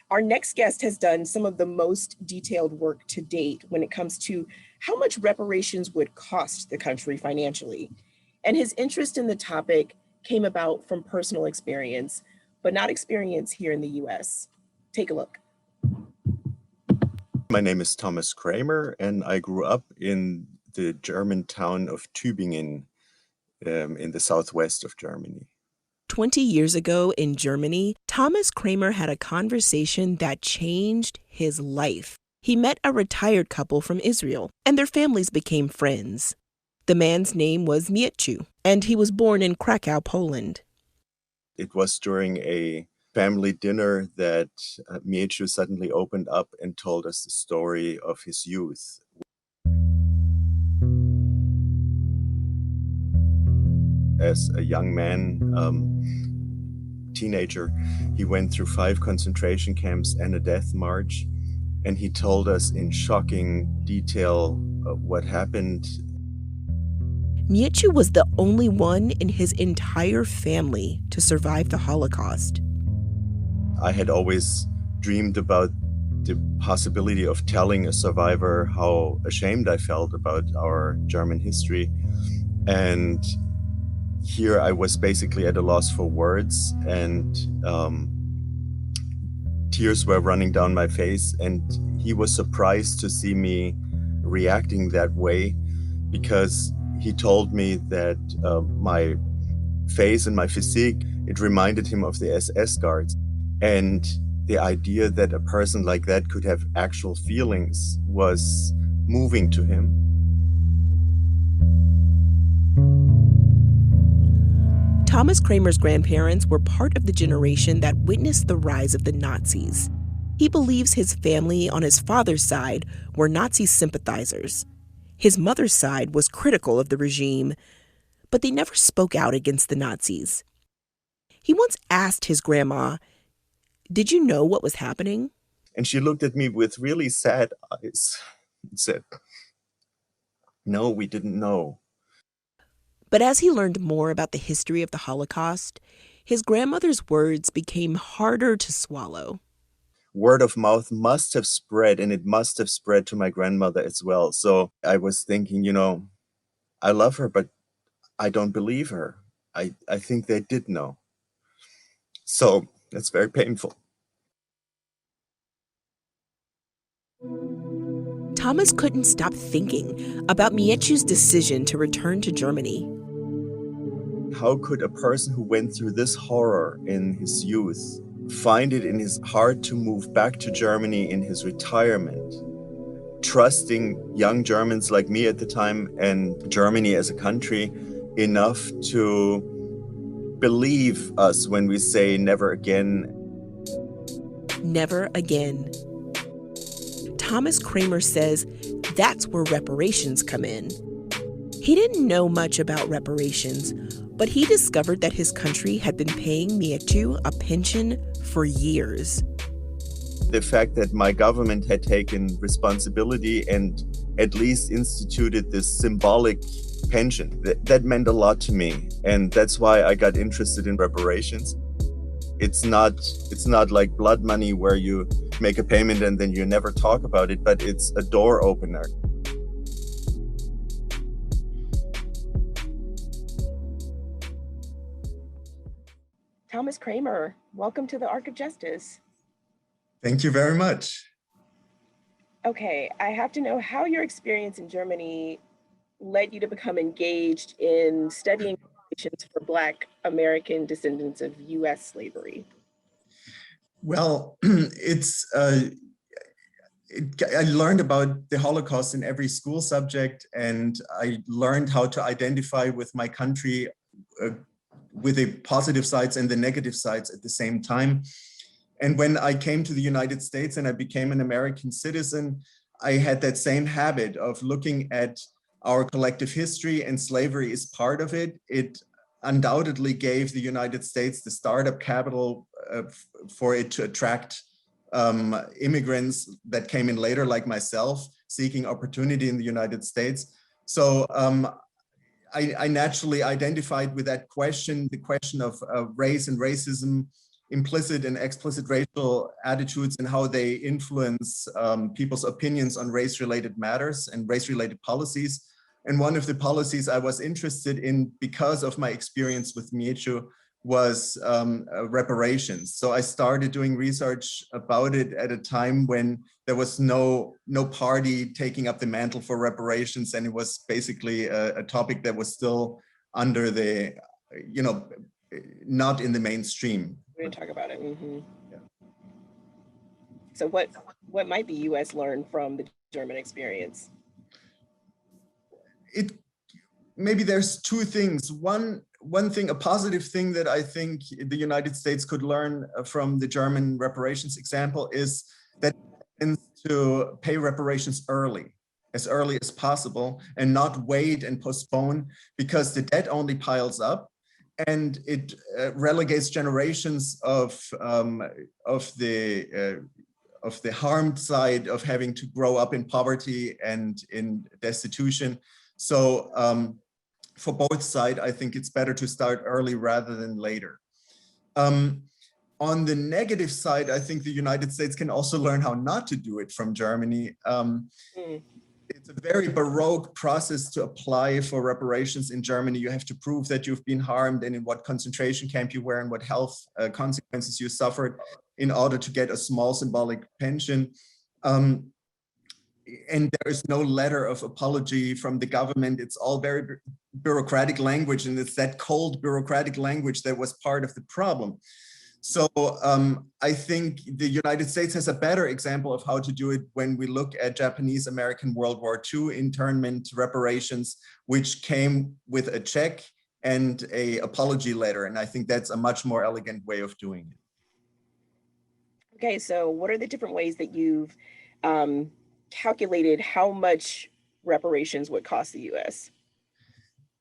Our next guest has done some of the most detailed work to date when it comes to how much reparations would cost the country financially. And his interest in the topic came about from personal experience, but not experience here in the US. Take a look. My name is Thomas Kramer, and I grew up in the German town of Tübingen in the southwest of Germany. 20 years ago in Germany, Thomas Kramer had a conversation that changed his life. He met a retired couple from Israel, and their families became friends. The man's name was Mieciu, and he was born in Krakow, Poland. It was during a family dinner that Mieciu suddenly opened up and told us the story of his youth. As a young man, teenager, he went through 5 concentration camps and a death march, and he told us in shocking detail what happened. Mieciu was the only one in his entire family to survive the Holocaust. I had always dreamed about the possibility of telling a survivor how ashamed I felt about our German history. And here I was basically at a loss for words, and tears were running down my face. And he was surprised to see me reacting that way, because he told me that my face and my physique, it reminded him of the SS guards. And the idea that a person like that could have actual feelings was moving to him. Thomas Kramer's grandparents were part of the generation that witnessed the rise of the Nazis. He believes his family on his father's side were Nazi sympathizers. His mother's side was critical of the regime, but they never spoke out against the Nazis. He once asked his grandma, "Did you know what was happening?" And she looked at me with really sad eyes and said, "No, we didn't know." But as he learned more about the history of the Holocaust, his grandmother's words became harder to swallow. Word of mouth must have spread, and it must have spread to my grandmother as well. So I was thinking, I love her, but I don't believe her. I think they did know. So that's very painful. Thomas couldn't stop thinking about Mieciu's decision to return to Germany. How could a person who went through this horror in his youth find it in his heart to move back to Germany in his retirement, trusting young Germans like me at the time and Germany as a country enough to believe us when we say never again? Never again. Thomas Kramer says that's where reparations come in. He didn't know much about reparations, but he discovered that his country had been paying Mieciu a pension for years. The fact that my government had taken responsibility and at least instituted this symbolic pension, that meant a lot to me. And that's why I got interested in reparations. It's not like blood money where you make a payment and then you never talk about it, but it's a door opener. Thomas Kramer, welcome to the Arc of Justice. Thank you very much. Okay, I have to know how your experience in Germany led you to become engaged in studying reparations for Black American descendants of U.S. slavery. Well, I learned about the Holocaust in every school subject, and I learned how to identify with my country with the positive sides and the negative sides at the same time. And when I came to the United States and I became an American citizen, I had that same habit of looking at our collective history, and slavery is part of it. It undoubtedly gave the United States the startup capital for it to attract immigrants that came in later, like myself, seeking opportunity in the United States. So I naturally identified with that question, the question of race and racism, implicit and explicit racial attitudes, and how they influence people's opinions on race-related matters and race-related policies. And one of the policies I was interested in because of my experience with Mieciu was reparations. So I started doing research about it at a time when there was no party taking up the mantle for reparations, and it was basically a topic that was still under the, not in the mainstream. We didn't talk about it. Mm-hmm. Yeah. So what might the U.S. learn from the German experience? Maybe there's two things. One thing, a positive thing that I think the United States could learn from the German reparations example is that to pay reparations as early as possible, and not wait and postpone, because the debt only piles up, and it relegates generations of the harmed side of having to grow up in poverty and in destitution. So for both sides, I think it's better to start early rather than later. On the negative side, I think the United States can also learn how not to do it from Germany. It's a very baroque process to apply for reparations in Germany. You have to prove that you've been harmed and in what concentration camp you were and what health consequences you suffered in order to get a small symbolic pension. And there is no letter of apology from the government. It's all very bureaucratic language, and it's that cold bureaucratic language that was part of the problem. So I think the United States has a better example of how to do it when we look at Japanese-American World War II internment reparations, which came with a check and an apology letter. And I think that's a much more elegant way of doing it. Okay, so what are the different ways that you've calculated how much reparations would cost the U.S.?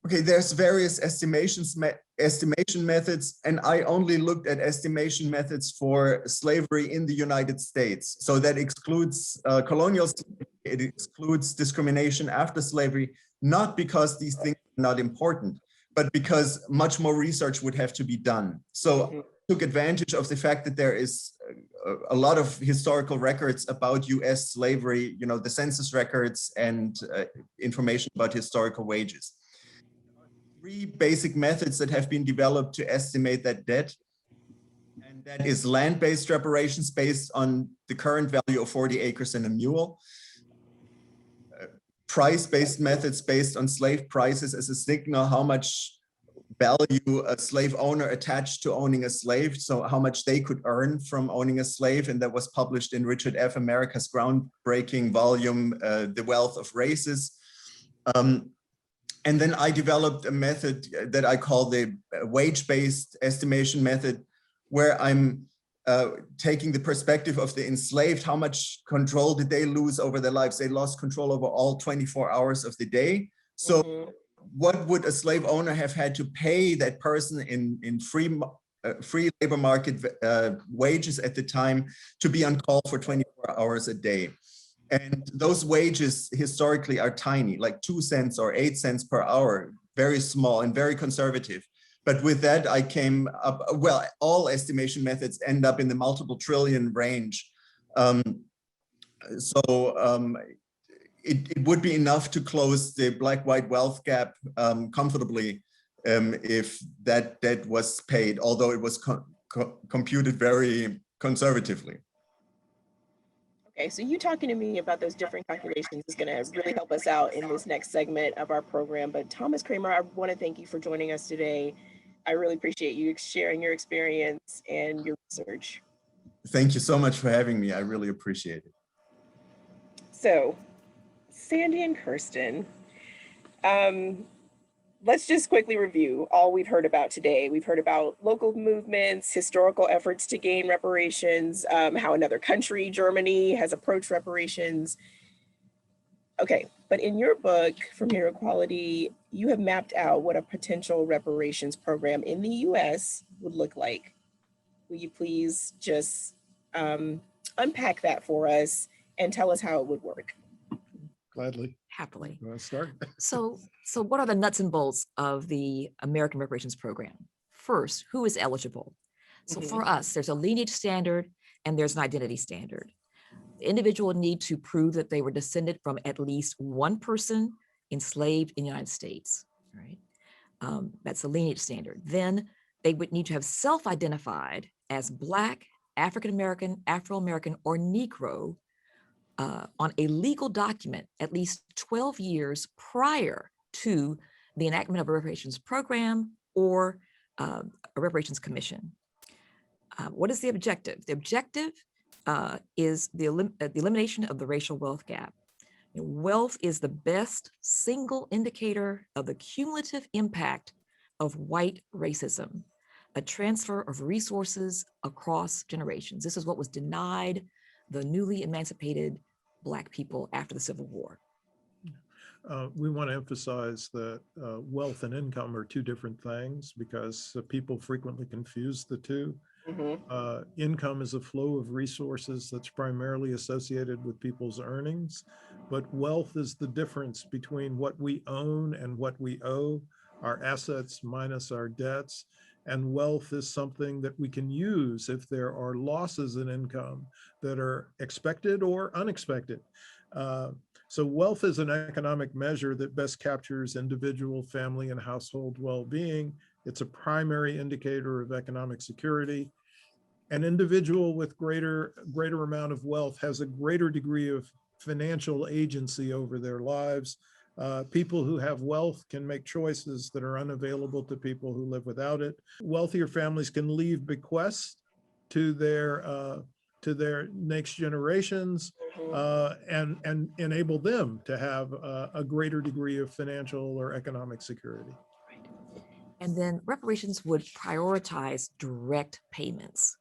Okay, there's various estimation methods, and I only looked at estimation methods for slavery in the United States. So that excludes colonial slavery, it excludes discrimination after slavery, not because these things are not important, but because much more research would have to be done. So I took advantage of the fact that there is a lot of historical records about US slavery, the census records and information about historical wages. Three basic methods that have been developed to estimate that debt, and that is land-based reparations based on the current value of 40 acres and a mule, price-based methods based on slave prices as a signal how much value a slave owner attached to owning a slave, so how much they could earn from owning a slave, and that was published in Richard F. America's groundbreaking volume, The Wealth of Races. And then I developed a method that I call the wage-based estimation method, where I'm taking the perspective of the enslaved. How much control did they lose over their lives? They lost control over all 24 hours of the day. So what would a slave owner have had to pay that person in free labor market wages at the time to be on call for 24 hours a day? And those wages historically are tiny, like 2 cents or 8 cents per hour, very small and very conservative. But with that, I came up, well, all estimation methods end up in the multiple trillion range. It would be enough to close the black-white wealth gap comfortably if that debt was paid, although it was computed very conservatively. Okay, so you talking to me about those different calculations is going to really help us out in this next segment of our program. But Thomas Kramer, I want to thank you for joining us today. I really appreciate you sharing your experience and your research. Thank you so much for having me. I really appreciate it. So, Sandy and Kirsten, let's just quickly review all we've heard about today. We've heard about local movements, historical efforts to gain reparations, how another country, Germany, has approached reparations. Okay, but in your book, From Here to Equality, you have mapped out what a potential reparations program in the US would look like. Will you please just unpack that for us and tell us how it would work? Gladly. Happily. Let's start. So what are the nuts and bolts of the American Reparations Program? First, who is eligible? So for us, there's a lineage standard and there's an identity standard. The individual would need to prove that they were descended from at least one person enslaved in the United States, right? That's the lineage standard. Then they would need to have self-identified as Black, African-American, Afro-American, or Negro on a legal document at least 12 years prior to the enactment of a reparations program or a reparations commission. What is the objective? The objective is the elimination of the racial wealth gap. Wealth is the best single indicator of the cumulative impact of white racism, a transfer of resources across generations. This is what was denied the newly emancipated Black people after the Civil War. We want to emphasize that wealth and income are two different things because people frequently confuse the two. Income is a flow of resources that's primarily associated with people's earnings, but wealth is the difference between what we own and what we owe, our assets minus our debts. And wealth is something that we can use if there are losses in income that are expected or unexpected. So wealth is an economic measure that best captures individual, family, and household well-being. It's a primary indicator of economic security. An individual with greater amount of wealth has a greater degree of financial agency over their lives. People who have wealth can make choices that are unavailable to people who live without it. Wealthier families can leave bequests to their next generations and enable them to have a greater degree of financial or economic security. And then reparations would prioritize direct payments.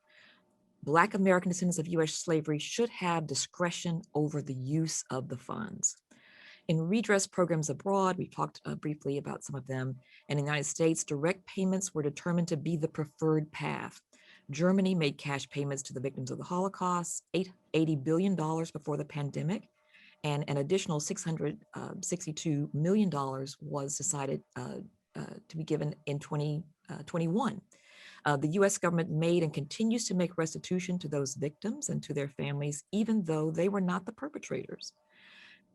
Black American descendants of U.S. slavery should have discretion over the use of the funds. In redress programs abroad, we talked briefly about some of them. In the United States, direct payments were determined to be the preferred path. Germany made cash payments to the victims of the Holocaust, $80 billion before the pandemic, and an additional $662 million was decided to be given in 2021. The US government made and continues to make restitution to those victims and to their families, even though they were not the perpetrators.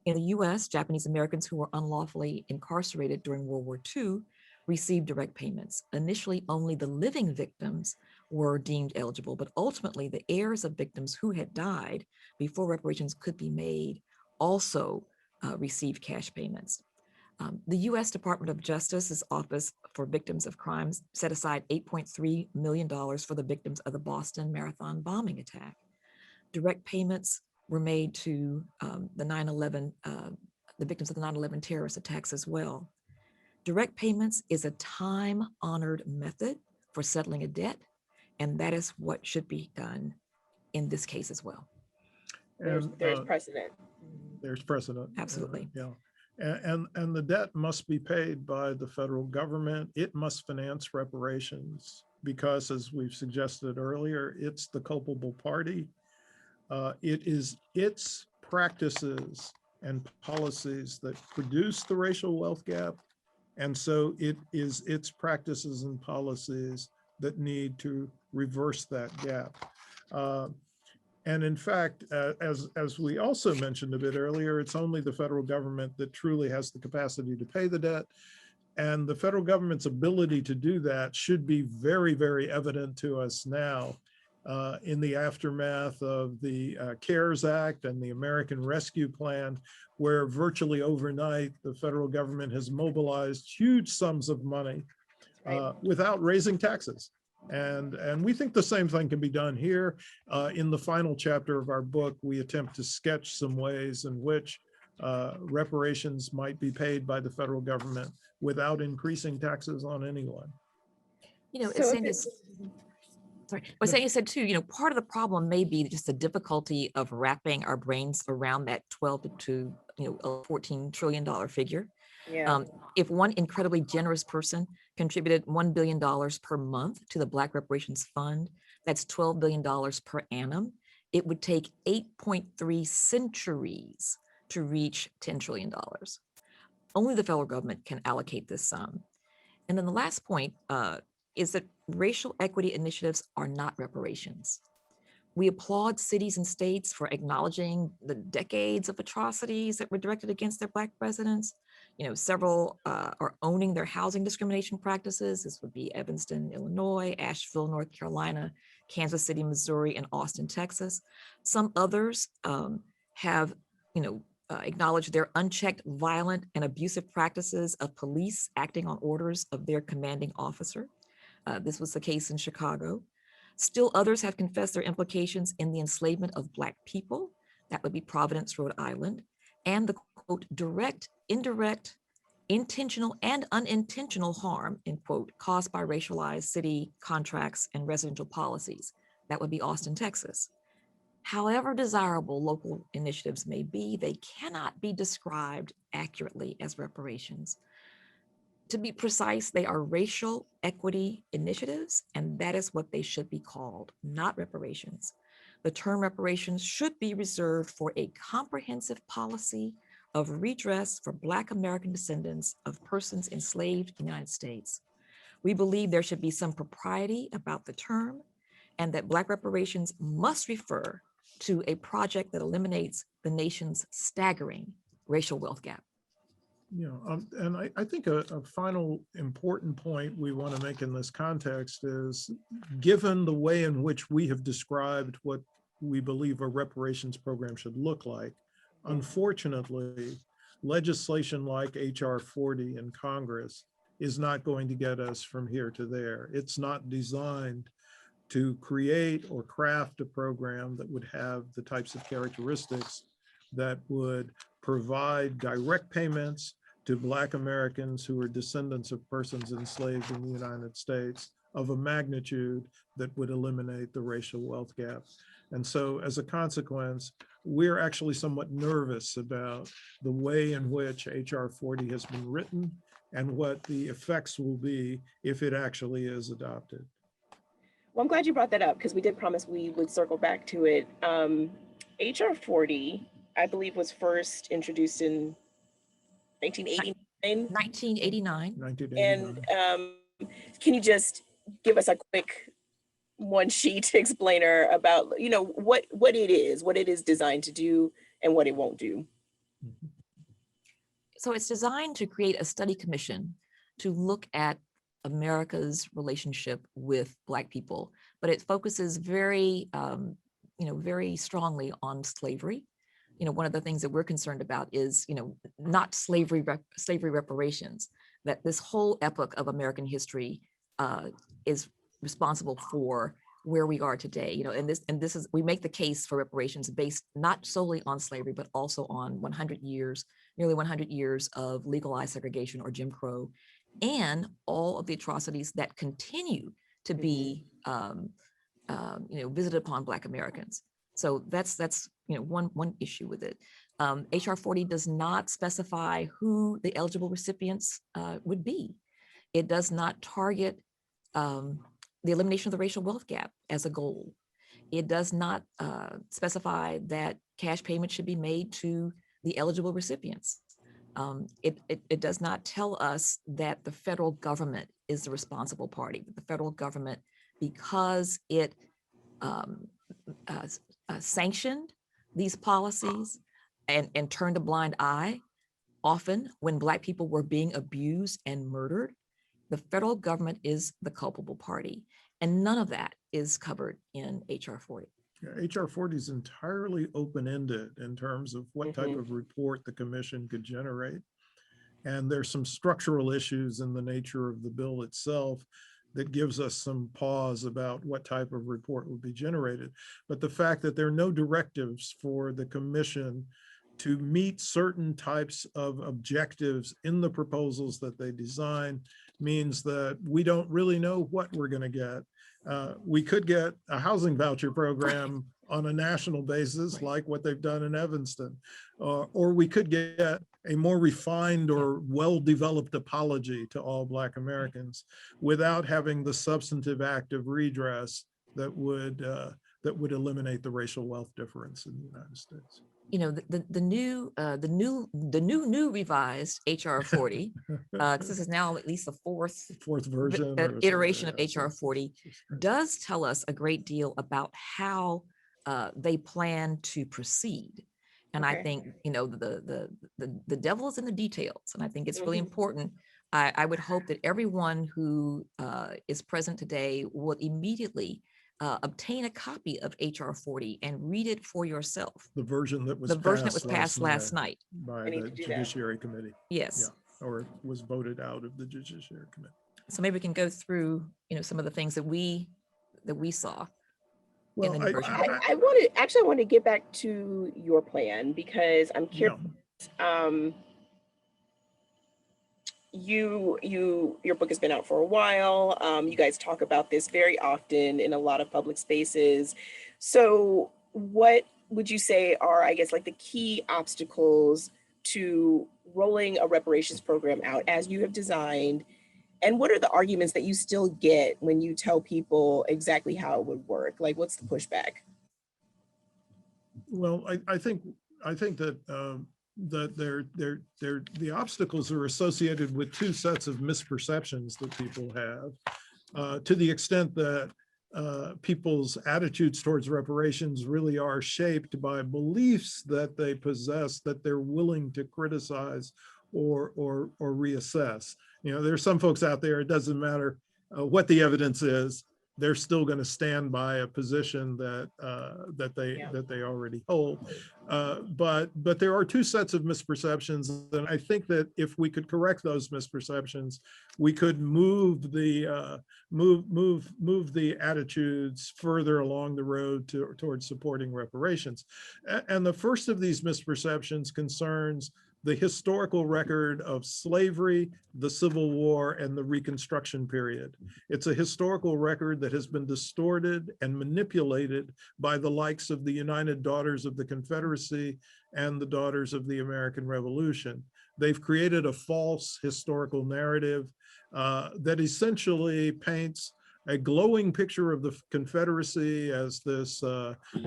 In the US, Japanese Americans who were unlawfully incarcerated during World War II received direct payments. Initially, only the living victims were deemed eligible, but ultimately the heirs of victims who had died before reparations could be made also received cash payments. The U.S. Department of Justice's Office for Victims of Crimes set aside $8.3 million for the victims of the Boston Marathon bombing attack. Direct payments were made to the victims of the 9/11 terrorist attacks as well. Direct payments is a time-honored method for settling a debt, and that is what should be done in this case as well. There's precedent. There's precedent. Absolutely. Yeah. And the debt must be paid by the federal government. It must finance reparations because, as we've suggested earlier, it's the culpable party. It is its practices and policies that produce the racial wealth gap. And so it is its practices and policies that need to reverse that gap. And in fact, as we also mentioned a bit earlier, it's only the federal government that truly has the capacity to pay the debt. And the federal government's ability to do that should be very, very evident to us now in the aftermath of the CARES Act and the American Rescue Plan, where virtually overnight, the federal government has mobilized huge sums of money without raising taxes. And we think the same thing can be done here. In the final chapter of our book, we attempt to sketch some ways in which reparations might be paid by the federal government without increasing taxes on anyone. You know, Sandy said too, part of the problem may be just the difficulty of wrapping our brains around that 12 to $14 trillion figure. Yeah. If one incredibly generous person contributed $1 billion per month to the Black Reparations Fund, that's $12 billion per annum. It would take 8.3 centuries to reach $10 trillion. Only the federal government can allocate this sum. And then the last point is that racial equity initiatives are not reparations. We applaud cities and states for acknowledging the decades of atrocities that were directed against their Black residents. Several are owning their housing discrimination practices. This would be Evanston, Illinois, Asheville, North Carolina, Kansas City, Missouri, and Austin, Texas. Some others have, acknowledged their unchecked, violent, and abusive practices of police acting on orders of their commanding officer. This was the case in Chicago. Still others have confessed their implications in the enslavement of Black people. That would be Providence, Rhode Island, and the quote, direct, indirect, intentional, and unintentional harm, end quote, caused by racialized city contracts and residential policies. That would be Austin, Texas. However desirable local initiatives may be, they cannot be described accurately as reparations. To be precise, they are racial equity initiatives, and that is what they should be called, not reparations. The term reparations should be reserved for a comprehensive policy of redress for Black American descendants of persons enslaved in the United States. We believe there should be some propriety about the term, and that Black reparations must refer to a project that eliminates the nation's staggering racial wealth gap. And I think a final important point we want to make in this context is, given the way in which we have described what we believe a reparations program should look like, unfortunately, legislation like H.R. 40 in Congress is not going to get us from here to there. It's not designed to create or craft a program that would have the types of characteristics that would provide direct payments to Black Americans who are descendants of persons enslaved in the United States of a magnitude that would eliminate the racial wealth gap. And so as a consequence, we're actually somewhat nervous about the way in which H.R. 40 has been written and what the effects will be if it actually is adopted. Well, I'm glad you brought that up, because we did promise we would circle back to it. H.R. 40, I believe, was first introduced in 1989. 1989. And can you just give us a quick one-sheet explainer about, what it is designed to do and what it won't do? So it's designed to create a study commission to look at America's relationship with Black people, but it focuses very, very strongly on slavery. One of the things that we're concerned about is, not slavery reparations, that this whole epoch of American history is responsible for where we are today. And this is, we make the case for reparations based not solely on slavery, but also on nearly 100 years of legalized segregation or Jim Crow, and all of the atrocities that continue to be visited upon Black Americans. So that's one issue with it. H.R. 40 does not specify who the eligible recipients would be. It does not target the elimination of the racial wealth gap as a goal. It does not specify that cash payments should be made to the eligible recipients. It does not tell us that the federal government is the responsible party. The federal government, because it sanctioned these policies and turned a blind eye, often when Black people were being abused and murdered, the federal government is the culpable party. And none of that is covered in H.R. 40. H.R. 40 is entirely open-ended in terms of what type of report the commission could generate. And there's some structural issues in the nature of the bill itself that gives us some pause about what type of report would be generated. But the fact that there are no directives for the commission to meet certain types of objectives in the proposals that they design means that we don't really know what we're going to get. We could get a housing voucher program on a national basis, like what they've done in Evanston, or we could get a more refined or well-developed apology to all Black Americans without having the substantive act of redress that would eliminate the racial wealth difference in the United States. The new revised H.R. 40, because this is now at least the fourth version iteration of H.R. 40, does tell us a great deal about how they plan to proceed. And I think, the devil is in the details. And I think it's really important. I would hope that everyone who is present today will immediately obtain a copy of HR 40 and read it for yourself. The version that was passed last night by the Judiciary Committee. Yes. Yeah, or was voted out of the Judiciary Committee. So maybe we can go through, some of the things that we saw. Well, I want to get back to your plan because I'm curious. Your book has been out for a while. You guys talk about this very often in a lot of public spaces. So what would you say are, I guess, like the key obstacles to rolling a reparations program out as you have designed? And what are the arguments that you still get when you tell people exactly how it would work? Like, what's the pushback? Well, I think that the obstacles are associated with two sets of misperceptions that people have, to the extent that people's attitudes towards reparations really are shaped by beliefs that they possess that they're willing to criticize or reassess. There's some folks out there, it doesn't matter what the evidence is, they're still going to stand by a position that they already hold. But there are two sets of misperceptions, and I think that if we could correct those misperceptions, we could move the attitudes further along the road towards supporting reparations. And the first of these misperceptions concerns the historical record of slavery, the Civil War, and the Reconstruction period. It's a historical record that has been distorted and manipulated by the likes of the United Daughters of the Confederacy and the Daughters of the American Revolution. They've created a false historical narrative that essentially paints a glowing picture of the Confederacy as this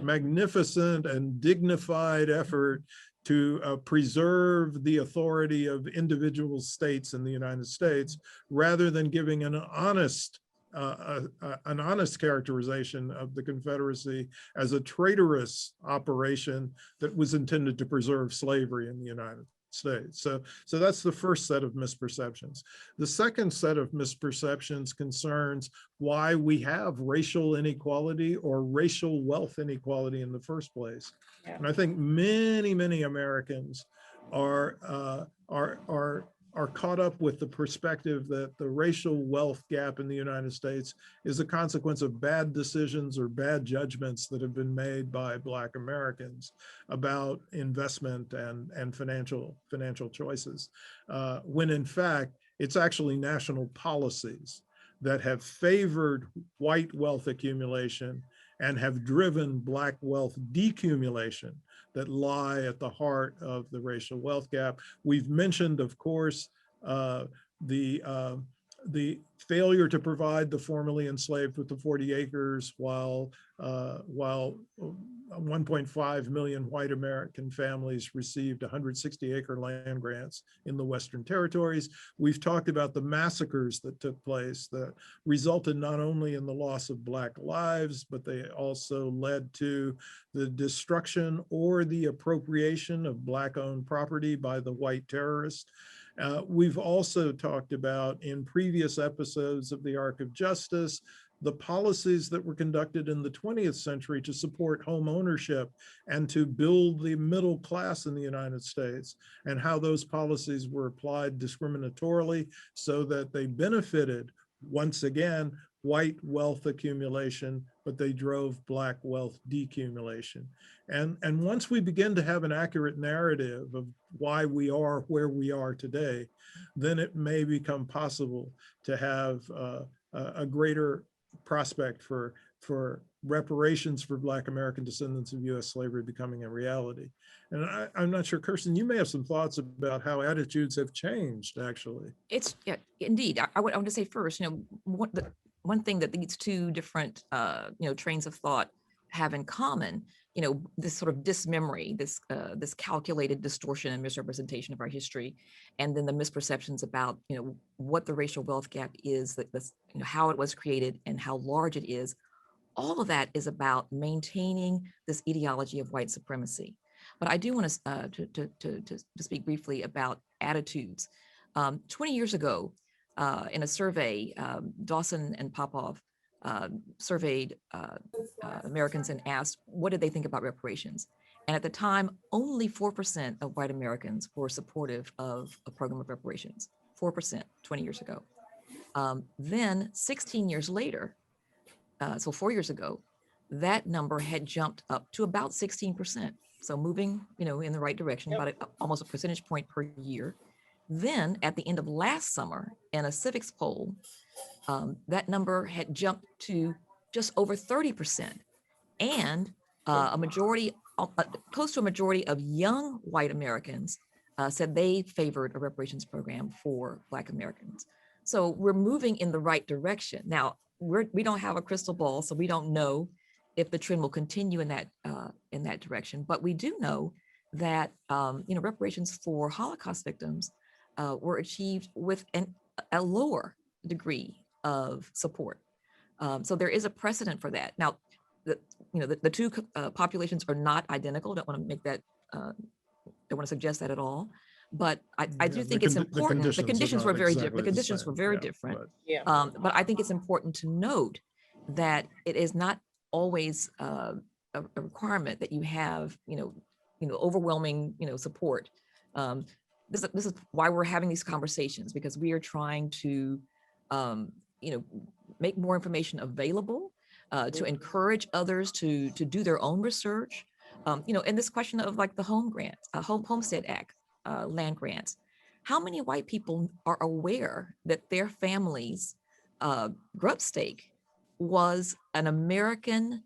magnificent and dignified effort to preserve the authority of individual states in the United States, rather than giving an honest characterization of the Confederacy as a traitorous operation that was intended to preserve slavery in the United States. So that's the first set of misperceptions. The second set of misperceptions concerns why we have racial inequality or racial wealth inequality in the first place. Yeah. And I think many Americans are caught up with the perspective that the racial wealth gap in the United States is a consequence of bad decisions or bad judgments that have been made by Black Americans about investment and financial choices, when in fact, it's actually national policies that have favored white wealth accumulation and have driven Black wealth decumulation that lie at the heart of the racial wealth gap. We've mentioned, of course, the failure to provide the formerly enslaved with the 40 acres while 1.5 million white American families received 160-acre land grants in the Western Territories. We've talked about the massacres that took place that resulted not only in the loss of Black lives, but they also led to the destruction or the appropriation of Black-owned property by the white terrorists. We've also talked about in previous episodes of the Arc of Justice, the policies that were conducted in the 20th century to support home ownership and to build the middle class in the United States, and how those policies were applied discriminatorily so that they benefited, once again, white wealth accumulation, but they drove Black wealth decumulation. And once we begin to have an accurate narrative of why we are where we are today, then it may become possible to have a greater prospect for reparations for Black American descendants of U.S. slavery becoming a reality. And I'm not sure, Kirsten, you may have some thoughts about how attitudes have changed, actually. Indeed. I want to say first, one thing that these two different, trains of thought have in common, this sort of dismemory, this calculated distortion and misrepresentation of our history, and then the misperceptions about, what the racial wealth gap is, how it was created and how large it is. All of that is about maintaining this ideology of white supremacy. But I do want to speak briefly about attitudes. 20 years ago, in a survey, Dawson and Popov surveyed Americans and asked, what did they think about reparations? And at the time, only 4% of white Americans were supportive of a program of reparations. 4% 20 years ago. Then 16 years later, so 4 years ago, that number had jumped up to about 16%. So moving, in the right direction, about almost a percentage point per year. Then at the end of last summer, in a civics poll, that number had jumped to just over 30%. And a majority, close to a majority of young white Americans said they favored a reparations program for Black Americans. So we're moving in the right direction. Now, we don't have a crystal ball, so we don't know if the trend will continue in that direction. But we do know that reparations for Holocaust victims were achieved with a lower degree of support. So there is a precedent for that. Now, the two populations are not identical. Don't want to make that. Don't want to suggest that at all. But I do think it's important. The conditions were very different. The conditions were very different. But I think it's important to note that it is not always a requirement that you have, overwhelming, support. This is why we're having these conversations, because we are trying to, make more information available, to encourage others to do their own research. And this question of like the Homestead Act, land grants. How many white people are aware that their family's grub stake was an American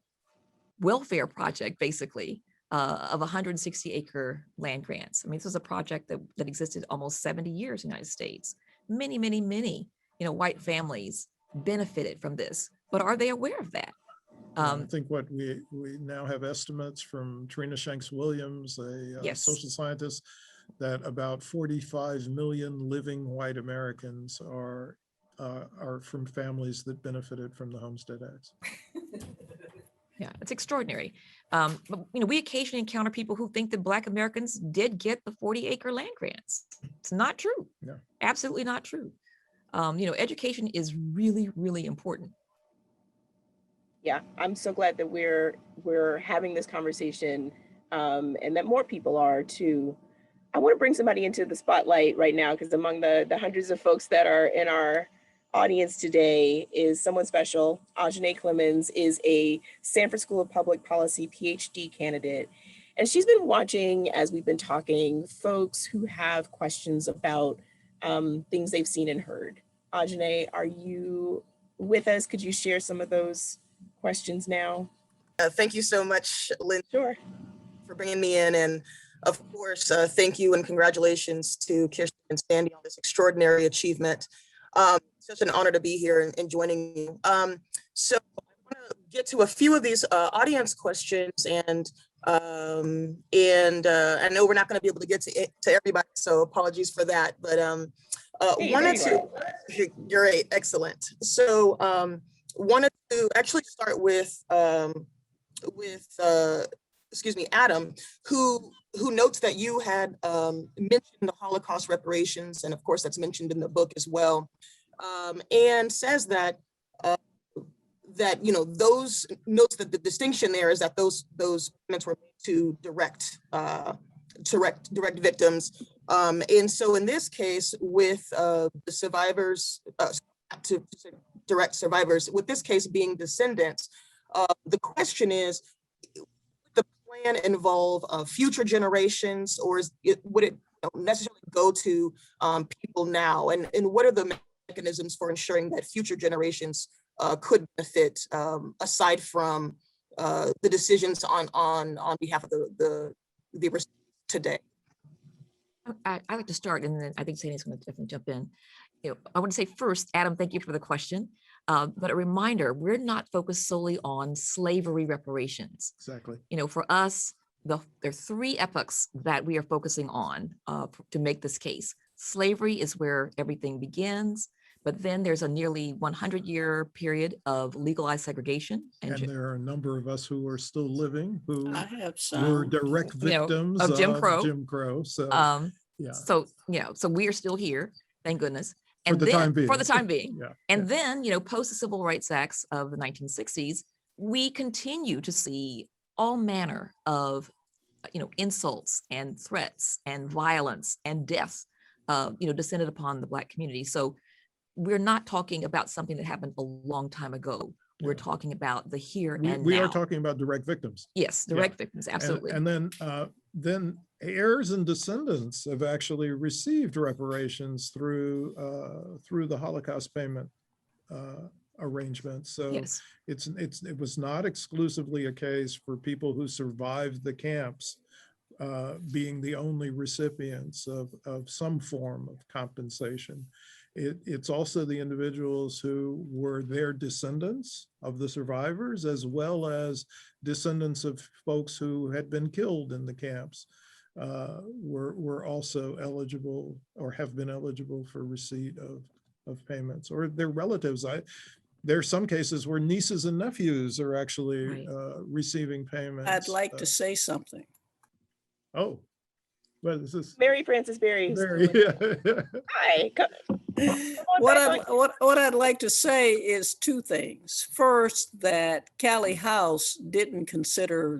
welfare project, basically, of 160-acre land grants? I mean, this was a project that existed almost 70 years in the United States. Many, many, many, white families benefited from this, but are they aware of that? I think what we now have estimates from Trina Shanks-Williams, a social scientist, that about 45 million living white Americans are from families that benefited from the Homestead Act. Yeah, it's extraordinary. But we occasionally encounter people who think that Black Americans did get the 40-acre land grants. It's not true. No. Absolutely not true. Education is really, really important. Yeah, I'm so glad that we're having this conversation, and that more people are too. I want to bring somebody into the spotlight right now, because among the hundreds of folks that are in our audience today is someone special. Ajane Clemens is a Sanford School of Public Policy PhD candidate. And she's been watching, as we've been talking, folks who have questions about things they've seen and heard. Ajane, are you with us? Could you share some of those questions now? Thank you so much, Lynn, for bringing me in. And of course, thank you and congratulations to Kirsten and Sandy on this extraordinary achievement. Such an honor to be here and joining you. So I want to get to a few of these audience questions, and I know we're not going to be able to get to everybody, so apologies for that. But wanted to, great, excellent. So wanted to actually start with Adam, who notes that you had mentioned the Holocaust reparations, and of course that's mentioned in the book as well, and says that those notes that the distinction there is that those payments were made to direct victims, and so in this case with the survivors, to direct survivors, with this case being descendants, the question is, the plan involve future generations, or would it necessarily go to people now? And what are the mechanisms for ensuring that future generations could benefit, aside from the decisions on behalf of the today? I'd like to start, and then I think Sandy's going to definitely jump in. I want to say first, Adam, thank you for the question. But a reminder, we're not focused solely on slavery reparations. Exactly. For us, there are three epochs that we are focusing on to make this case. Slavery is where everything begins. But then there's a nearly 100-year period of legalized segregation. And there are a number of us who are still living who I have were some. direct victims of Jim Crow. Jim Crow. So, yeah. So, so we are still here, thank goodness. For the time being. For the time being. Yeah. And then, post the Civil Rights Acts of the 1960s, we continue to see all manner of, insults and threats and violence and death, descended upon the Black community. So we're not talking about something that happened a long time ago. We're talking about the here and now. We are talking about direct victims. Yes, direct victims, absolutely. And then heirs and descendants have actually received reparations through the Holocaust payment arrangements. So yes. It was not exclusively a case for people who survived the camps being the only recipients of some form of compensation. It's also the individuals who were their descendants of the survivors, as well as descendants of folks who had been killed in the camps, were also eligible or have been eligible for receipt of payments, or their relatives. There are some cases where nieces and nephews are actually receiving payments. I'd like to say something. Oh, well, this is Mary Frances Berry. Hi. What I'd like to say is two things. First, that Cali House didn't consider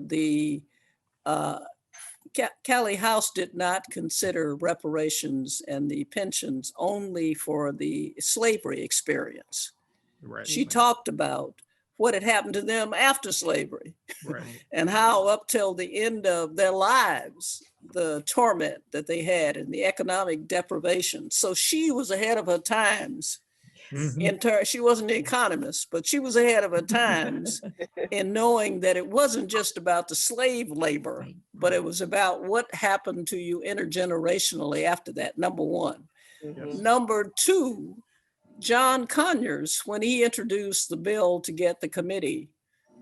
Cali House did not consider reparations and the pensions only for the slavery experience. Right. She talked about what had happened to them after slavery, right. and how up till the end of their lives, the torment that they had and the economic deprivation. So she was ahead of her times. Mm-hmm. She wasn't an economist, but she was ahead of her times in knowing that it wasn't just about the slave labor, but it was about what happened to you intergenerationally after that, number one. Mm-hmm. Number two, John Conyers, when he introduced the bill to get the committee,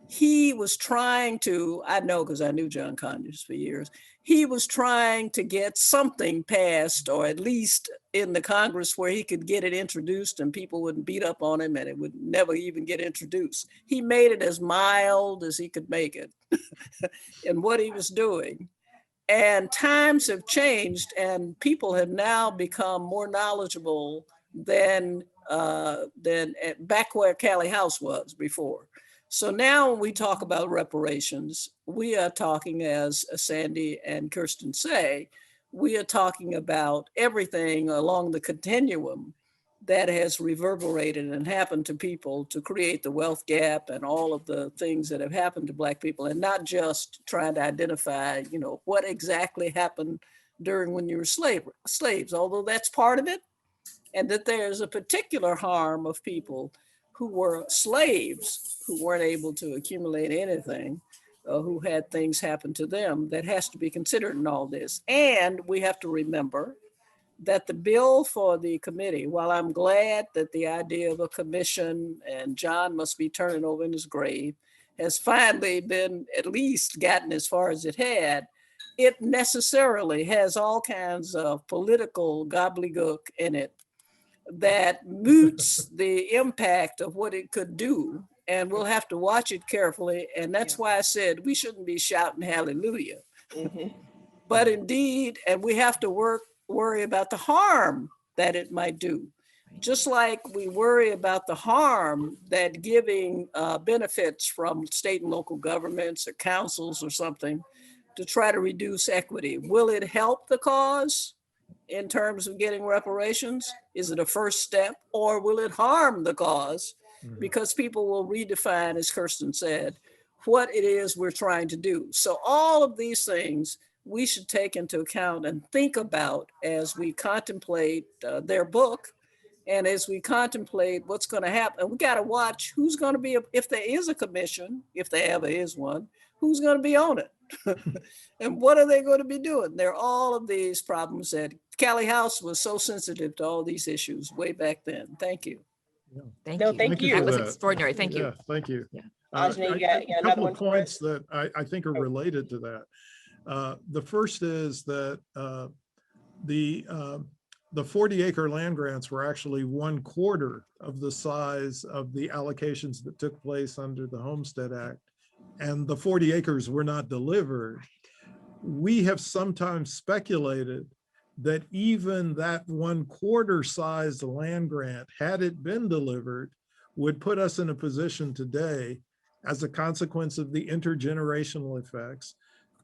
he was trying to, I know because I knew John Conyers for years, he was trying to get something passed, or at least in the Congress where he could get it introduced and people wouldn't beat up on him and it would never even get introduced. He made it as mild as he could make it in what he was doing. And times have changed and people have now become more knowledgeable than back where Cali House was before. So now when we talk about reparations, we are talking, as Sandy and Kirsten say, we are talking about everything along the continuum that has reverberated and happened to people to create the wealth gap and all of the things that have happened to Black people, and not just trying to identify, what exactly happened during when you were slaves, although that's part of it. And that there's a particular harm of people who were slaves, who weren't able to accumulate anything, who had things happen to them, that has to be considered in all this. And we have to remember that the bill for the committee, while I'm glad that the idea of a commission, and John must be turning over in his grave, has finally been at least gotten as far as it had, it necessarily has all kinds of political gobbledygook in it that moots the impact of what it could do. And we'll have to watch it carefully. And that's why I said we shouldn't be shouting hallelujah. Mm-hmm. But indeed, and we have to worry about the harm that it might do. Just like we worry about the harm that giving benefits from state and local governments or councils or something to try to reduce equity. Will it help the cause in terms of getting reparations? Is it a first step, or will it harm the cause? Because people will redefine, as Kirsten said, what it is we're trying to do. So all of these things we should take into account and think about as we contemplate their book, and as we contemplate what's going to happen. And we got to watch who's going to be, if there is a commission, if there ever is one, who's going to be on it? And what are they going to be doing? There are all of these problems that Cali House was so sensitive to all these issues way back then. Thank you. Yeah. Thank you. That was extraordinary. Thank you. Yeah, thank you. Yeah. A couple of points that I think are related to that. The first is that the the 40-acre land grants were actually 1/4 of the size of the allocations that took place under the Homestead Act, and the 40 acres were not delivered. We have sometimes speculated that even that 1/4 size land grant, had it been delivered, would put us in a position today, as a consequence of the intergenerational effects,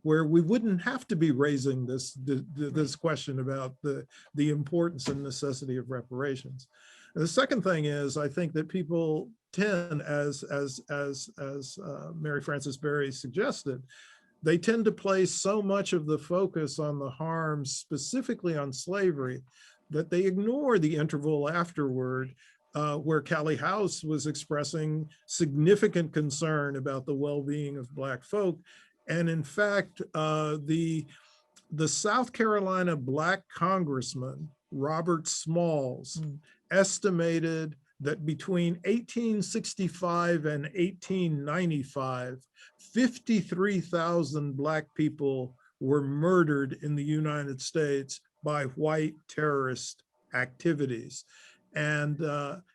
where we wouldn't have to be raising this question about the importance and necessity of reparations. And the second thing is, I think that people tend, as Mary Frances Berry suggested, they tend to place so much of the focus on the harms specifically on slavery that they ignore the interval afterward, where Cali House was expressing significant concern about the well-being of Black folk. And in fact, the South Carolina Black Congressman, Robert Smalls, estimated that between 1865 and 1895, 53,000 Black people were murdered in the United States by white terrorist activities. And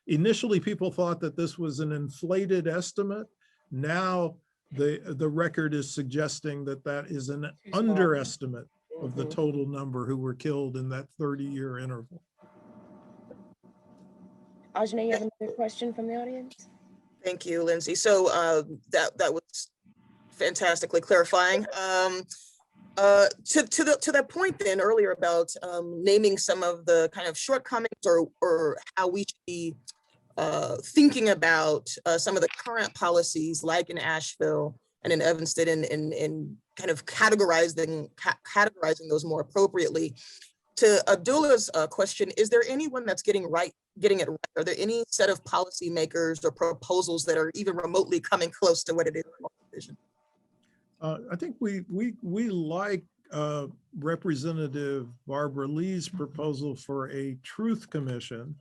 initially people thought that this was an inflated estimate. Now the record is suggesting that that is an underestimate of the total number who were killed in that 30-year interval. Ajane, you have another question from the audience? Thank you, Lindsay. So that was fantastically clarifying. To that point then earlier about naming some of the kind of shortcomings or how we should be thinking about some of the current policies like in Asheville and in Evanston and kind of categorizing those more appropriately. To Abdullah's question, is there anyone that's getting it right? Are there any set of policymakers or proposals that are even remotely coming close to what it is in our vision? I think we like Representative Barbara Lee's proposal for a truth commission,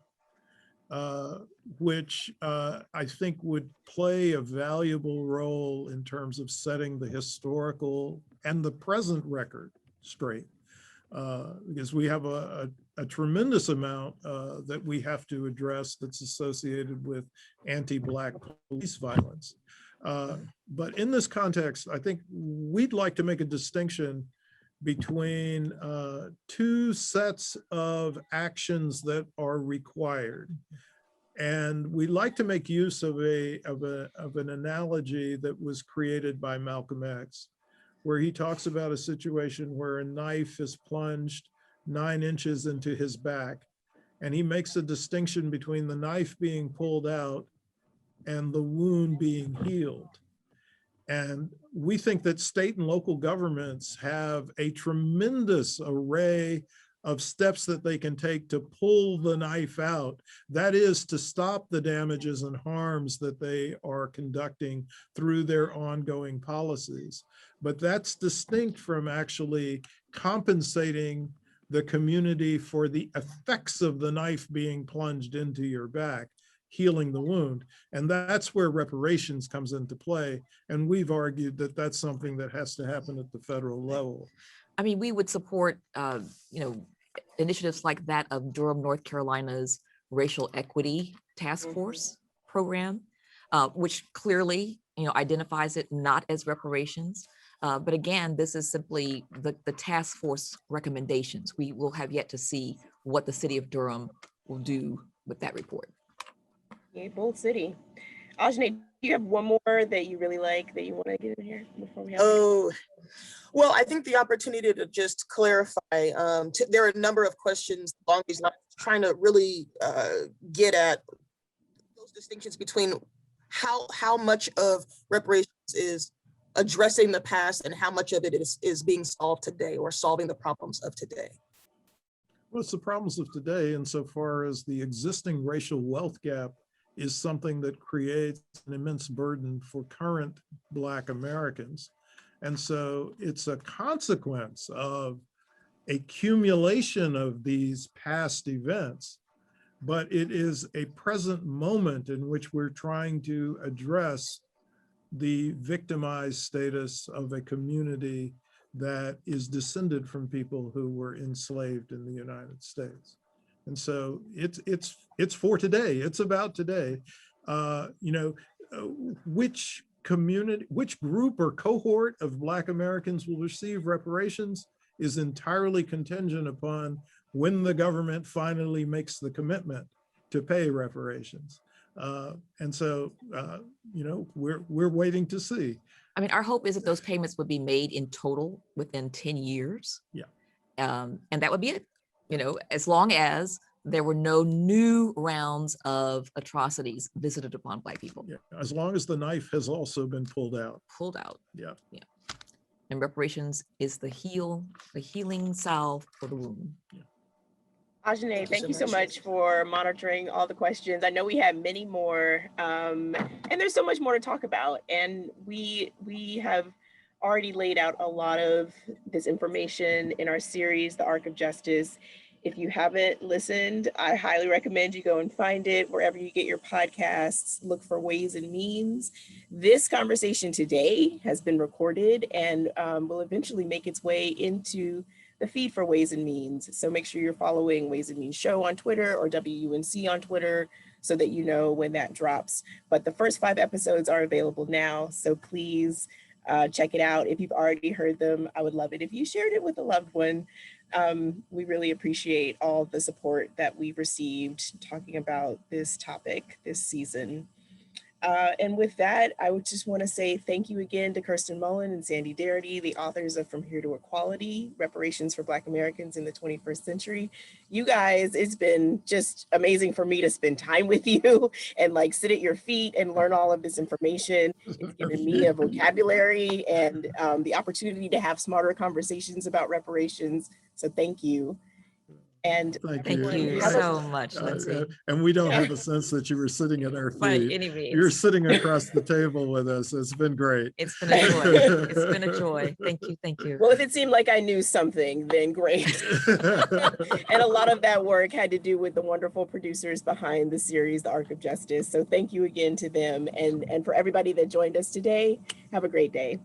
which I think would play a valuable role in terms of setting the historical and the present record straight. Because we have a tremendous amount that we have to address that's associated with anti-Black police violence. But in this context, I think we'd like to make a distinction between two sets of actions that are required. And we like to make use of an analogy that was created by Malcolm X, where he talks about a situation where a knife is plunged 9 inches into his back. And he makes a distinction between the knife being pulled out and the wound being healed. And we think that state and local governments have a tremendous array of steps that they can take to pull the knife out. That is, to stop the damages and harms that they are conducting through their ongoing policies. But that's distinct from actually compensating the community for the effects of the knife being plunged into your back, healing the wound. And that's where reparations comes into play. And we've argued that that's something that has to happen at the federal level. I mean, we would support, initiatives like that of Durham, North Carolina's Racial Equity Task Force program, which clearly, identifies it not as reparations. But again, this is simply the task force recommendations. We will have yet to see what the city of Durham will do with that report. Yeah, bold city. Ajane, do you have one more that you really like that you want to get in here before we have? Oh, well, I think the opportunity to just clarify, there are a number of questions along these lines, trying to really get at those distinctions between how much of reparations is addressing the past and how much of it is being solved today or solving the problems of today. Well, it's the problems of today insofar as the existing racial wealth gap is something that creates an immense burden for current Black Americans. And so it's a consequence of a accumulation of these past events, but it is a present moment in which we're trying to address the victimized status of a community that is descended from people who were enslaved in the United States. And so it's for today. It's about today. Which community, which group or cohort of Black Americans will receive reparations is entirely contingent upon when the government finally makes the commitment to pay reparations. And so, we're waiting to see. I mean, our hope is that those payments would be made in total within 10 years. Yeah. And that would be it, as long as there were no new rounds of atrocities visited upon Black people. Yeah, as long as the knife has also been pulled out. Pulled out. Yeah. Yeah. And reparations is the healing salve for the wound. Yeah. Ajane, thank you so much for monitoring all the questions. I know we have many more, and there's so much more to talk about. And we have already laid out a lot of this information in our series, The Arc of Justice. If you haven't listened, I highly recommend you go and find it wherever you get your podcasts. Look for Ways and Means. This conversation today has been recorded and will eventually make its way into the feed for Ways and Means. So make sure you're following Ways and Means Show on Twitter or WUNC on Twitter so that you know when that drops. But the first 5 episodes are available now. So please check it out. If you've already heard them, I would love it if you shared it with a loved one. We really appreciate all the support that we've received talking about this topic this season. And with that, I would just want to say thank you again to Kirsten Mullen and Sandy Darity, the authors of From Here to Equality, Reparations for Black Americans in the 21st Century. You guys, it's been just amazing for me to spend time with you and like sit at your feet and learn all of this information. It's given me a vocabulary and the opportunity to have smarter conversations about reparations. So thank you. And thank you so much, Lindsay. And we don't have a sense that you were sitting at our feet. By any means. You're sitting across the table with us. It's been great. It's been a joy. It's been a joy. Thank you. Thank you. Well, if it seemed like I knew something, then great. And a lot of that work had to do with the wonderful producers behind the series, The Arc of Justice. So thank you again to them. And for everybody that joined us today, have a great day.